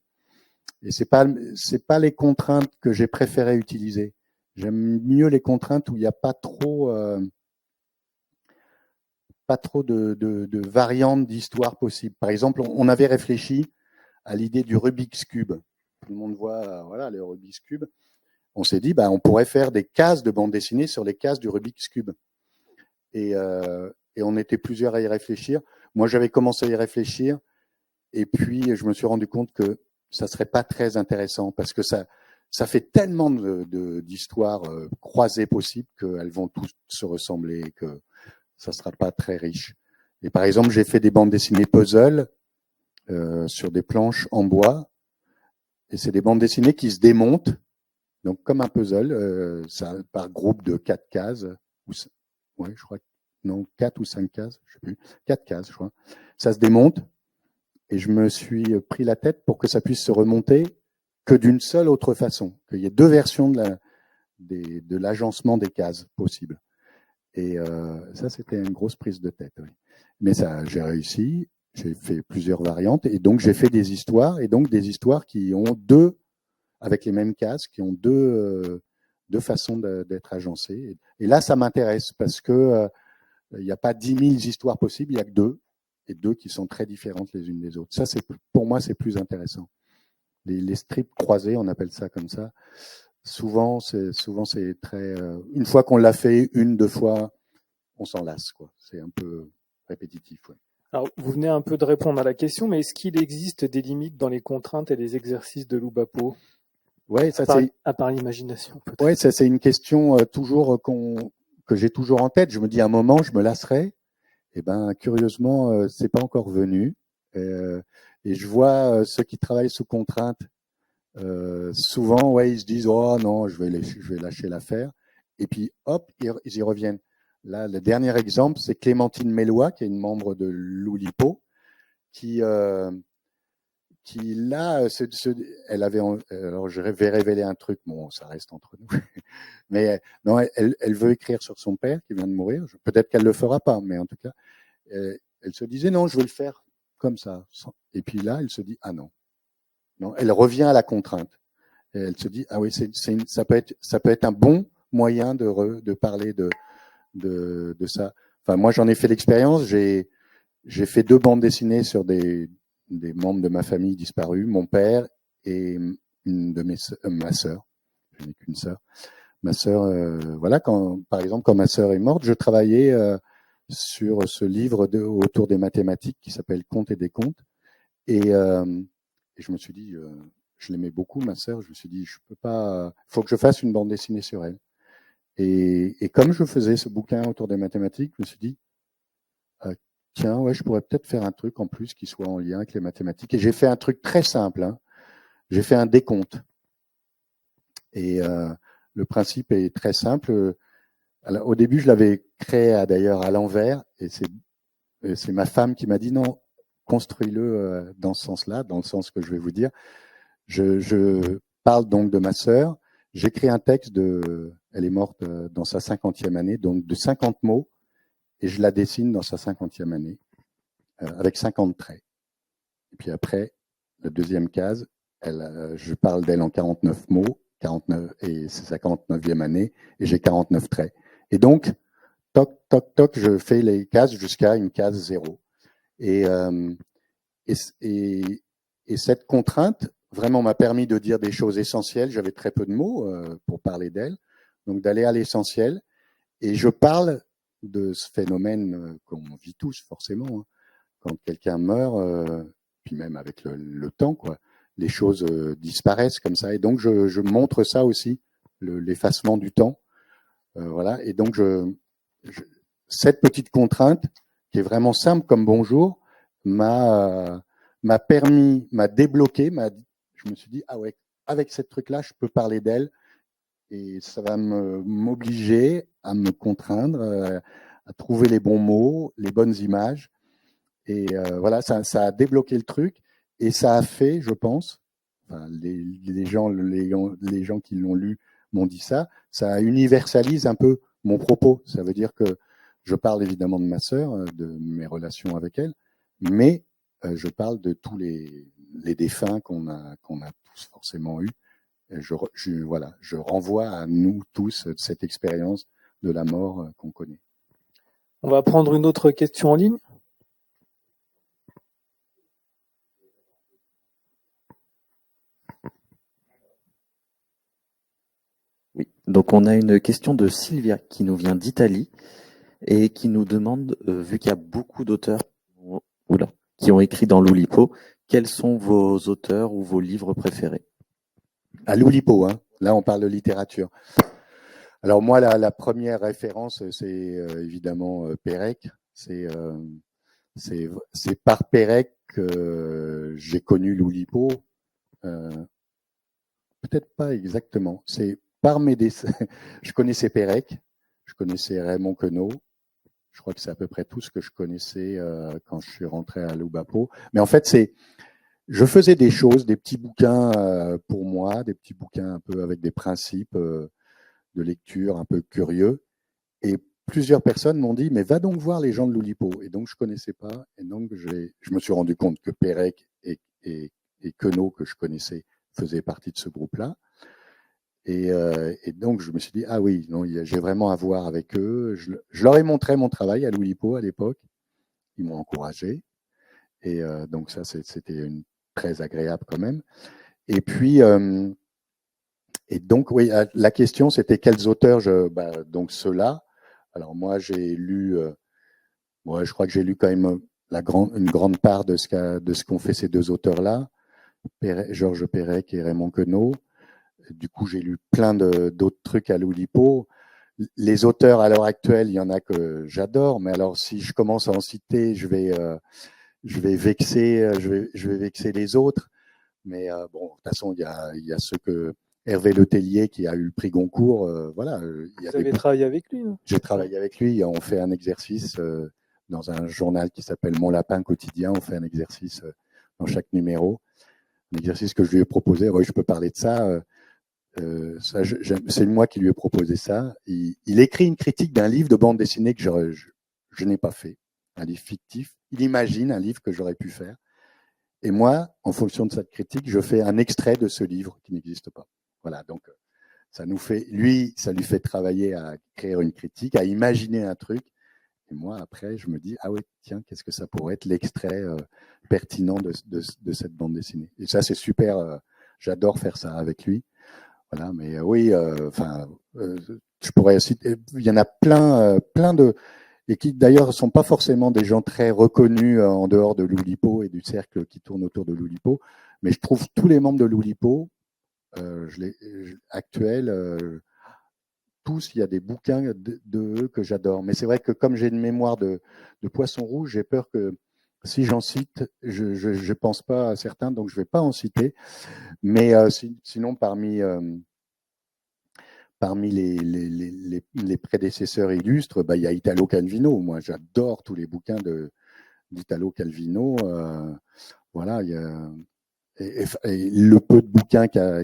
Et c'est pas les contraintes que j'ai préféré utiliser. J'aime mieux les contraintes où il n'y a pas trop de variantes d'histoires possibles. Par exemple, on avait réfléchi à l'idée du Rubik's Cube. Tout le monde voit, voilà, le Rubik's Cube. On s'est dit, on pourrait faire des cases de bande dessinée sur les cases du Rubik's Cube. Et on était plusieurs à y réfléchir. Moi, j'avais commencé à y réfléchir, et puis je me suis rendu compte que ça serait pas très intéressant parce que ça fait tellement d'histoires croisées possibles qu'elles vont toutes se ressembler et que ça sera pas très riche. Et par exemple, j'ai fait des bandes dessinées puzzle sur des planches en bois, et c'est des bandes dessinées qui se démontent, donc comme un puzzle, ça par groupe de 4 cases. Ouais, je crois. Non, 4 ou 5 cases, je sais plus. 4 cases, je crois. Ça se démonte et je me suis pris la tête pour que ça puisse se remonter que d'une seule autre façon, qu'il y ait 2 versions de l'agencement des cases possibles. Et ça, c'était une grosse prise de tête. Oui. Mais ça, j'ai réussi. J'ai fait plusieurs variantes et donc j'ai fait des histoires qui ont avec les mêmes cases, qui ont deux façons d'être agencées. Et là, ça m'intéresse parce que il n'y a pas 10 000 histoires possibles, il n'y a que 2. et deux qui sont très différentes les unes des autres. Ça, pour moi, c'est plus intéressant. Les strips croisés, on appelle ça comme ça. Souvent, c'est très. Une fois qu'on l'a fait, deux fois, on s'en lasse, quoi. C'est un peu répétitif. Ouais. Alors, vous venez un peu de répondre à la question, mais est-ce qu'il existe des limites dans les contraintes et les exercices de l'Oubapo? Ouais, ça à part l'imagination, peut-être. Ouais, ça c'est une question toujours que j'ai toujours en tête. Je me dis à un moment, je me lasserai. Et ben, curieusement, c'est pas encore venu. Et je vois ceux qui travaillent sous contrainte. Souvent, ouais, ils se disent oh non, je vais lâcher l'affaire. Et puis hop, ils y reviennent. Là, le dernier exemple, c'est Clémentine Mélois, qui est une membre de l'Oulipo, qui là, elle avait. Alors, je vais révéler un truc. Bon, ça reste entre nous. Mais non, elle veut écrire sur son père qui vient de mourir. Peut-être qu'elle le fera pas, mais en tout cas, elle se disait non, je veux le faire comme ça. Et puis là, elle se dit ah non. Non, elle revient à la contrainte. Et elle se dit ah oui, ça peut être un bon moyen de parler de ça. Enfin, moi, j'en ai fait l'expérience. J'ai fait 2 bandes dessinées sur des membres de ma famille disparus, mon père et une de ma sœur. Je n'ai qu'une sœur. Ma sœur, voilà, par exemple, quand ma sœur est morte, je travaillais sur ce livre autour des mathématiques qui s'appelle Comptes et décomptes. Et je me suis dit, je l'aimais beaucoup, ma sœur. Je me suis dit, je peux pas. Faut que je fasse une bande dessinée sur elle. Et comme je faisais ce bouquin autour des mathématiques, je me suis dit, tiens, ouais, je pourrais peut-être faire un truc en plus qui soit en lien avec les mathématiques. Et j'ai fait un truc très simple. Hein. J'ai fait un décompte. Et le principe est très simple. Alors, au début, je l'avais créé d'ailleurs à l'envers. Et c'est ma femme qui m'a dit non, construis-le dans ce sens-là, dans le sens que je vais vous dire. Je parle donc de ma sœur. J'écris un texte elle est morte dans sa 50e année, donc de 50 mots, et je la dessine dans sa 50e année, avec 50 traits. Et puis après, la deuxième case, je parle d'elle en 49 mots, 49, et c'est sa 49e année, et j'ai 49 traits. Et donc, toc, toc, toc, je fais les cases jusqu'à une case 0. Et cette contrainte vraiment m'a permis de dire des choses essentielles. J'avais très peu de mots pour parler d'elle, donc d'aller à l'essentiel. Et je parle de ce phénomène qu'on vit tous forcément. Hein. Quand quelqu'un meurt, puis même avec le temps, quoi, les choses disparaissent comme ça. Et donc je montre ça aussi, l'effacement du temps. Voilà. Et donc cette petite contrainte, qui est vraiment simple comme bonjour, m'a débloqué, je me suis dit, ah ouais, avec cette truc-là, je peux parler d'elle et ça va m'obliger à me contraindre, à trouver les bons mots, les bonnes images. Et voilà, ça a débloqué le truc et ça a fait, je pense, enfin, les gens qui l'ont lu m'ont dit ça universalise un peu mon propos. Ça veut dire que je parle évidemment de ma sœur, de mes relations avec elle, mais je parle de tous les défunts qu'on a tous forcément eus. Je renvoie à nous tous cette expérience de la mort qu'on connaît. On va prendre une autre question en ligne. Oui, donc on a une question de Sylvia qui nous vient d'Italie et qui nous demande, vu qu'il y a beaucoup d'auteurs qui ont écrit dans l'Oulipo, quels sont vos auteurs ou vos livres préférés? À l'Oulipo, hein. Là on parle de littérature. Alors moi, la première référence, c'est évidemment Pérec. C'est par Pérec que j'ai connu l'Oulipo. Peut-être pas exactement. C'est par mes dessins. Je connaissais Pérec, je connaissais Raymond Queneau. Je crois que c'est à peu près tout ce que je connaissais quand je suis rentré à l'Oubapo. Mais en fait, je faisais des choses, des petits bouquins pour moi, des petits bouquins un peu avec des principes de lecture un peu curieux. Et plusieurs personnes m'ont dit, mais va donc voir les gens de l'Oulipo. Et donc, je connaissais pas. Et donc, je me suis rendu compte que Pérec et Queneau, que je connaissais, faisaient partie de ce groupe-là. Et donc, je me suis dit, ah oui, non, j'ai vraiment à voir avec eux. Je leur ai montré mon travail à l'Oulipo à l'époque. Ils m'ont encouragé. Et donc ça, c'était très agréable quand même. Et puis, et donc, oui, la question, c'était quels auteurs donc ceux-là. Alors moi, j'ai lu, je crois que j'ai lu quand même une grande part de ce qu'ont fait ces deux auteurs-là, Georges Perec et Raymond Queneau. Du coup, j'ai lu plein d'autres trucs à l'Oulipo. Les auteurs à l'heure actuelle, il y en a que j'adore, mais alors si je commence à en citer, je vais vexer les autres. Mais bon, de toute façon, il y a ceux que Hervé Letellier qui a eu le prix Goncourt. Voilà. Vous avez travaillé avec lui, hein? J'ai travaillé avec lui. On fait un exercice dans un journal qui s'appelle Mon Lapin Quotidien. On fait un exercice dans chaque numéro. Un exercice que je lui ai proposé. Oui, je peux parler de ça. C'est moi qui lui ai proposé ça. Il écrit une critique d'un livre de bande dessinée que je n'ai pas fait. Un livre fictif. Il imagine un livre que j'aurais pu faire. Et moi, en fonction de cette critique, je fais un extrait de ce livre qui n'existe pas. Voilà, donc ça lui fait travailler à écrire une critique, à imaginer un truc. Et moi, après, je me dis, ah oui, tiens, qu'est-ce que ça pourrait être l'extrait pertinent de cette bande dessinée. Et ça, c'est super. J'adore faire ça avec lui. Voilà, mais oui, je pourrais citer. Il y en a plein de. Et qui d'ailleurs sont pas forcément des gens très reconnus en dehors de l'Oulipo et du cercle qui tourne autour de l'Oulipo, mais je trouve tous les membres de l'Oulipo actuels, tous, il y a des bouquins de eux que j'adore. Mais c'est vrai que comme j'ai une mémoire de poisson rouge, j'ai peur que si j'en cite, je pense pas à certains, donc je vais pas en citer. Mais sinon, parmi les prédécesseurs illustres, il y a Italo Calvino. Moi, j'adore tous les bouquins d'Italo Calvino. Voilà, il y a et le peu de bouquins qu'a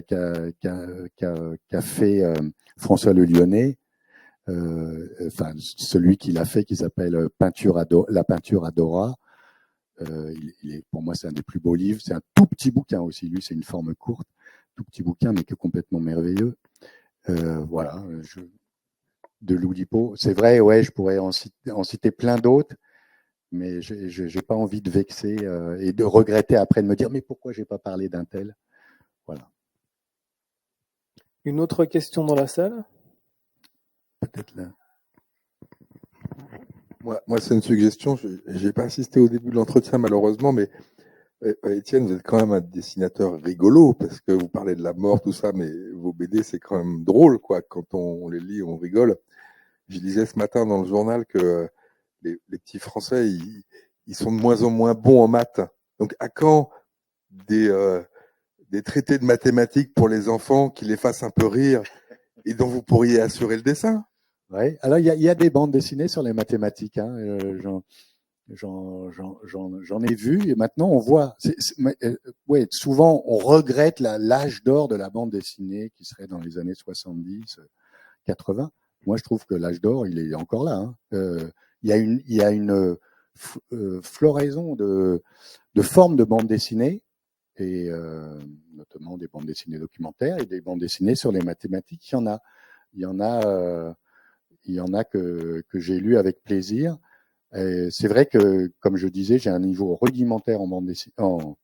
fait François Le Lyonnais, celui qu'il a fait qui s'appelle La peinture à Dora. Pour moi, c'est un des plus beaux livres. C'est un tout petit bouquin aussi. Lui, c'est une forme courte, tout petit bouquin, mais qui est complètement merveilleux. Voilà, de l'Oulipo. C'est vrai, ouais, je pourrais en citer plein d'autres, mais j'ai pas envie de vexer et de regretter après de me dire mais pourquoi j'ai pas parlé d'un tel. Voilà. Une autre question dans la salle? Peut-être là. Moi, c'est une suggestion. J'ai pas assisté au début de l'entretien malheureusement, mais Étienne, vous êtes quand même un dessinateur rigolo parce que vous parlez de la mort, tout ça, mais vos BD, c'est quand même drôle, quoi. Quand on les lit, on rigole. Je lisais ce matin dans le journal que les petits Français, ils sont de moins en moins bons en maths. Donc, à quand des traités de mathématiques pour les enfants qui les fassent un peu rire et dont vous pourriez assurer le dessin? Ouais. Alors, il y a des bandes dessinées sur les mathématiques. Hein. J'en ai vu et maintenant on voit. Ouais, souvent on regrette l'âge d'or de la bande dessinée qui serait dans les années 70, 80. Moi, je trouve que l'âge d'or, il est encore là. Hein. Il y a une floraison de formes de bandes dessinées et notamment des bandes dessinées documentaires et des bandes dessinées sur les mathématiques. Il y en a que j'ai lu avec plaisir. C'est vrai que, comme je disais, j'ai un niveau rudimentaire en bande dessinée, en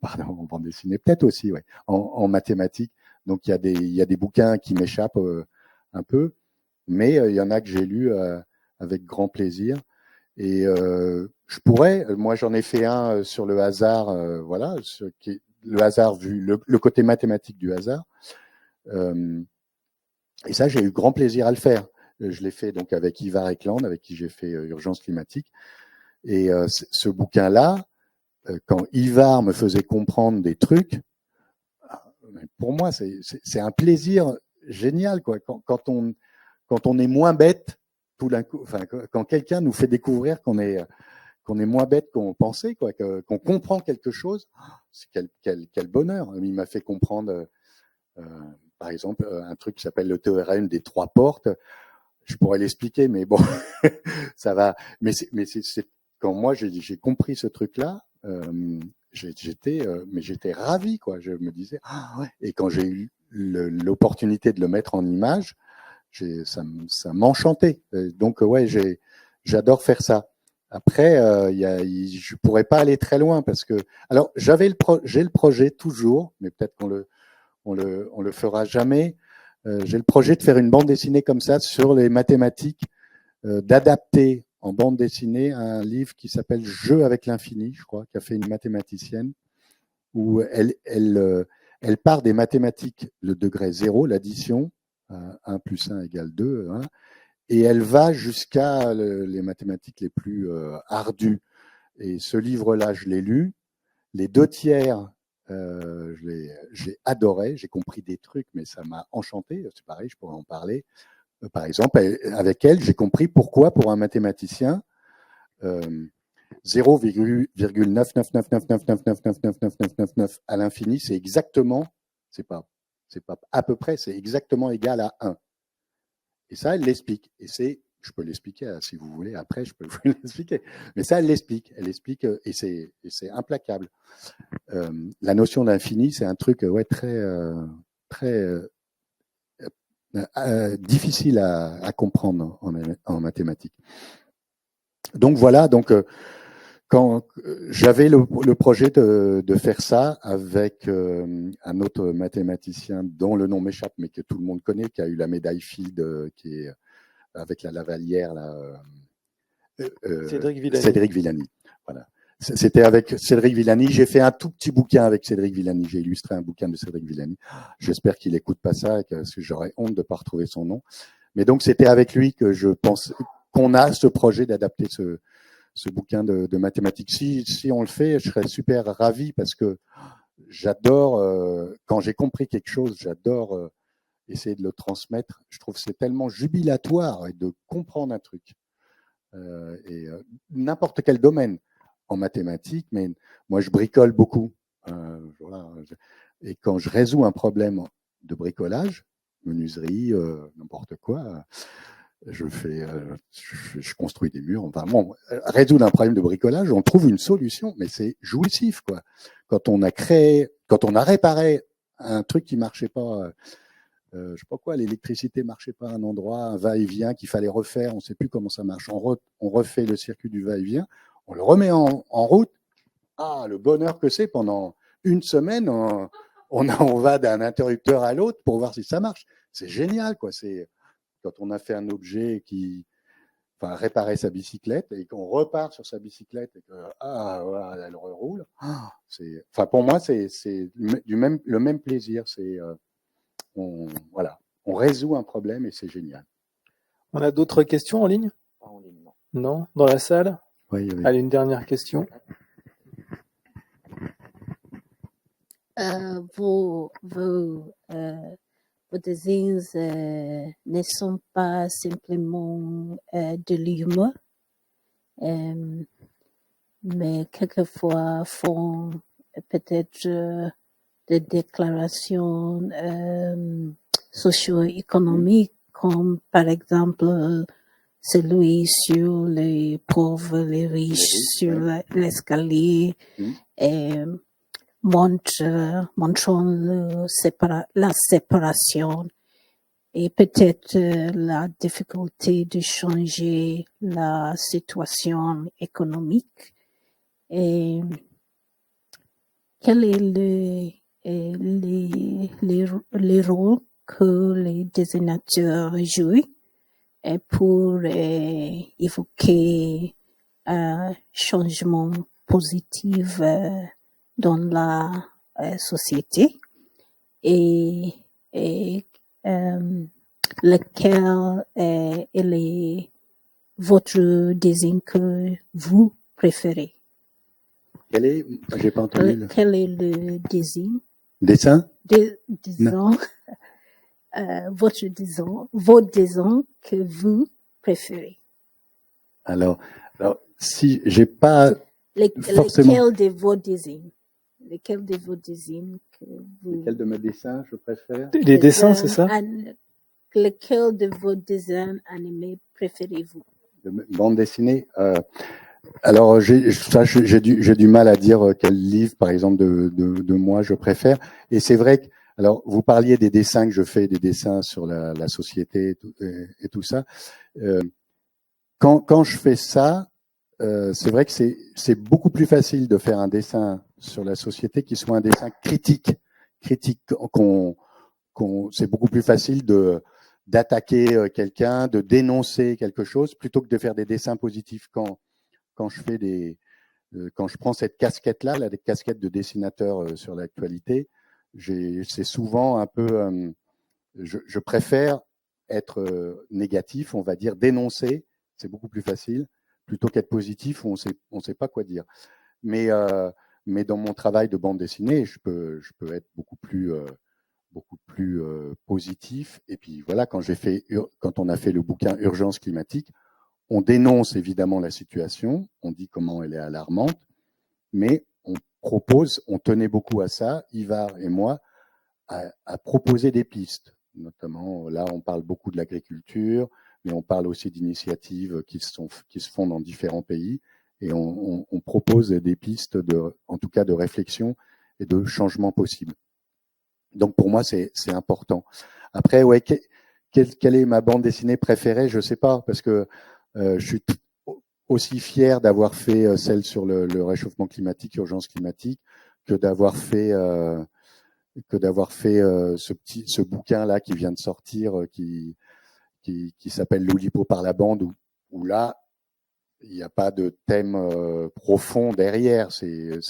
bande dessinée, peut-être aussi, ouais, en mathématiques. Donc il y a des bouquins qui m'échappent un peu, mais il y en a que j'ai lus avec grand plaisir. Et je pourrais, moi j'en ai fait un sur le hasard, voilà, le hasard vu le côté mathématique du hasard. Et ça, j'ai eu grand plaisir à le faire. Je l'ai fait donc avec Ivar Ekland, avec qui j'ai fait Urgence climatique. Et ce bouquin-là, quand Ivar me faisait comprendre des trucs, pour moi, c'est un plaisir génial, quoi. Quand on est moins bête, tout d'un coup, enfin, quand quelqu'un nous fait découvrir qu'on est moins bête qu'on pensait, quoi, qu'on comprend quelque chose, c'est quel bonheur. Il m'a fait comprendre, par exemple, un truc qui s'appelle le théorème des 3 portes. Je pourrais l'expliquer, mais bon, ça va. Mais c'est quand moi j'ai compris ce truc-là, j'étais ravi, quoi. Je me disais, ah ouais. Et quand j'ai eu l'opportunité de le mettre en image, ça m'enchantait. Donc ouais, j'adore faire ça. Après, je pourrais pas aller très loin parce que, alors, j'ai le projet toujours, mais peut-être on le fera jamais. J'ai le projet de faire une bande dessinée comme ça sur les mathématiques, d'adapter en bande dessinée un livre qui s'appelle Jeux avec l'infini, je crois, qu'a fait une mathématicienne, où elle part des mathématiques, le degré 0, l'addition, 1 plus 1 égale 2, hein, et elle va jusqu'à les mathématiques les plus ardues. Et ce livre-là, je l'ai lu. Les 2/3, j'ai adoré. J'ai compris des trucs, mais ça m'a enchanté. C'est pareil, je pourrais en parler. Par exemple, avec elle, j'ai compris pourquoi, pour un mathématicien, 0,99999999999 à l'infini, c'est exactement, c'est pas à peu près, c'est exactement égal à 1. Et ça, elle l'explique. Et je peux l'expliquer si vous voulez. Après, je peux vous l'expliquer. Mais ça, elle l'explique. Elle explique et c'est implacable. La notion d'infini, c'est un truc très difficile à comprendre en mathématiques. Donc voilà. Donc quand j'avais le projet de faire ça avec un autre mathématicien dont le nom m'échappe, mais que tout le monde connaît, qui a eu la médaille Field, qui est avec la Lavallière, Cédric Villani. Voilà. C'était avec Cédric Villani. J'ai fait un tout petit bouquin avec Cédric Villani. J'ai illustré un bouquin de Cédric Villani. J'espère qu'il n'écoute pas ça, parce que j'aurais honte de ne pas retrouver son nom. Mais donc, c'était avec lui que je pense qu'on a ce projet d'adapter ce bouquin de mathématiques. Si on le fait, je serais super ravi parce que j'adore, quand j'ai compris quelque chose, j'adore essayer de le transmettre. Je trouve que c'est tellement jubilatoire de comprendre un truc. N'importe quel domaine en mathématiques, mais moi je bricole beaucoup. Voilà. Et quand je résous un problème de bricolage, menuiserie, n'importe quoi, je construis des murs. Enfin bon, résoudre un problème de bricolage, on trouve une solution, mais c'est jouissif, quoi. Quand on a réparé un truc qui marchait pas, je sais pas quoi, l'électricité marchait pas à un endroit, un va-et-vient qu'il fallait refaire, on sait plus comment ça marche. On refait le circuit du va-et-vient, on le remet en route. Ah, le bonheur que c'est pendant une semaine, on va d'un interrupteur à l'autre pour voir si ça marche. C'est génial, quoi. C'est quand on a fait un objet réparer sa bicyclette et qu'on repart sur sa bicyclette et que voilà, elle roule. Pour moi, c'est le même plaisir. On résout un problème et c'est génial. On a d'autres questions en ligne? Pas en ligne, non. Non, dans la salle? Oui. Allez, une dernière question. Vos dessins ne sont pas simplement de l'humour, mais quelquefois font peut-être des déclarations socio-économiques, comme par exemple celui sur les pauvres, les riches, sur l'escalier, montrant la séparation et peut-être la difficulté de changer la situation économique. Et quel est le rôle que les dessinateurs jouent pour évoquer un changement positif dans la société et lequel est votre dessin que vous préférez? J'ai pas entendu. Quel est le dessin? Dessin? Disons, vos dessins que vous préférez. Alors, si j'ai pas forcément. Lequel de vos dessins que vous... Lequel de mes dessins je préfère? Les dessins, c'est ça? Lequel de vos dessins animés préférez-vous? Bande dessinée. Alors j'ai du mal à dire quel livre, par exemple, de moi je préfère. Et c'est vrai que, alors vous parliez des dessins que je fais, des dessins sur la société et tout ça. Quand je fais ça, c'est vrai que c'est beaucoup plus facile de faire un dessin sur la société qui soit un dessin critique. C'est beaucoup plus facile d'attaquer quelqu'un, de dénoncer quelque chose, plutôt que de faire des dessins positifs. Quand je prends cette casquette-là, la casquette de dessinateur sur l'actualité, c'est souvent un peu, je préfère être négatif, on va dire, dénoncer, c'est beaucoup plus facile, plutôt qu'être positif où on sait pas quoi dire. Mais dans mon travail de bande dessinée, je peux être beaucoup plus positif. Et puis voilà, quand on a fait le bouquin Urgence climatique, on dénonce évidemment la situation, on dit comment elle est alarmante, mais on tenait beaucoup à ça, Ivar et moi, à proposer des pistes. Notamment, là, on parle beaucoup de l'agriculture, mais on parle aussi d'initiatives qui se font dans différents pays, et on propose des pistes en tout cas de réflexion et de changement possible. Donc pour moi, c'est important. Après, ouais, quelle est ma bande dessinée préférée? Je sais pas, parce que je suis aussi fier d'avoir fait celle sur le réchauffement climatique, urgence climatique, que d'avoir fait ce bouquin là qui vient de sortir, qui s'appelle L'Oulipo par la bande, où là il n'y a pas de thème profond derrière. Il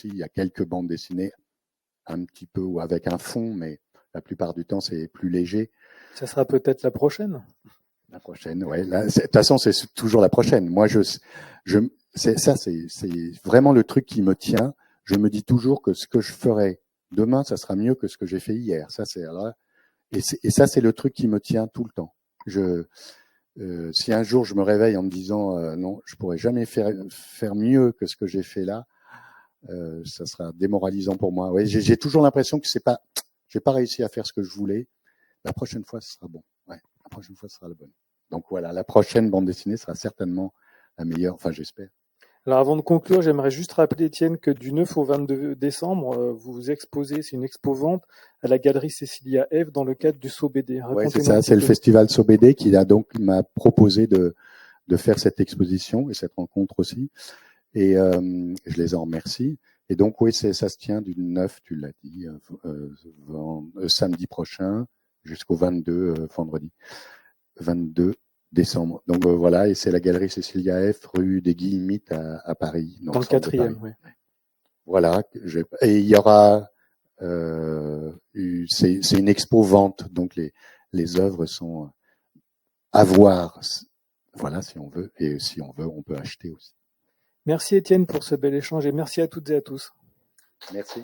y a quelques bandes dessinées un petit peu ou avec un fond, mais la plupart du temps c'est plus léger. Ça sera peut-être la prochaine. La prochaine, ouais. De toute façon, c'est toujours la prochaine. Moi, c'est vraiment le truc qui me tient. Je me dis toujours que ce que je ferai demain, ça sera mieux que ce que j'ai fait hier. Ça, et ça, c'est le truc qui me tient tout le temps. Si un jour je me réveille en me disant non, je pourrais jamais faire mieux que ce que j'ai fait là, ça sera démoralisant pour moi. Ouais, j'ai toujours l'impression que j'ai pas réussi à faire ce que je voulais. La prochaine fois, ce sera bon. Ouais, la prochaine fois, ce sera la bonne. Donc voilà, la prochaine bande dessinée sera certainement la meilleure, enfin j'espère. Alors avant de conclure, j'aimerais juste rappeler, Étienne, que du 9 au 22 décembre, vous exposez, c'est une expo-vente à la galerie Cécilia F dans le cadre du SOBD. Oui, c'est ça, c'est le festival SOBD qui m'a proposé de faire cette exposition et cette rencontre aussi. Et je les en remercie. Et donc oui, ça se tient du 9, tu l'as dit, samedi prochain jusqu'au 22, vendredi 22 décembre. Donc voilà, et c'est la galerie Cécilia F, rue des Guillemites à Paris. Dans le 4e, oui. Voilà, et il y aura, c'est une expo vente, donc les œuvres sont à voir. Voilà, si on veut, et si on veut, on peut acheter aussi. Merci Étienne pour ce bel échange et merci à toutes et à tous. Merci.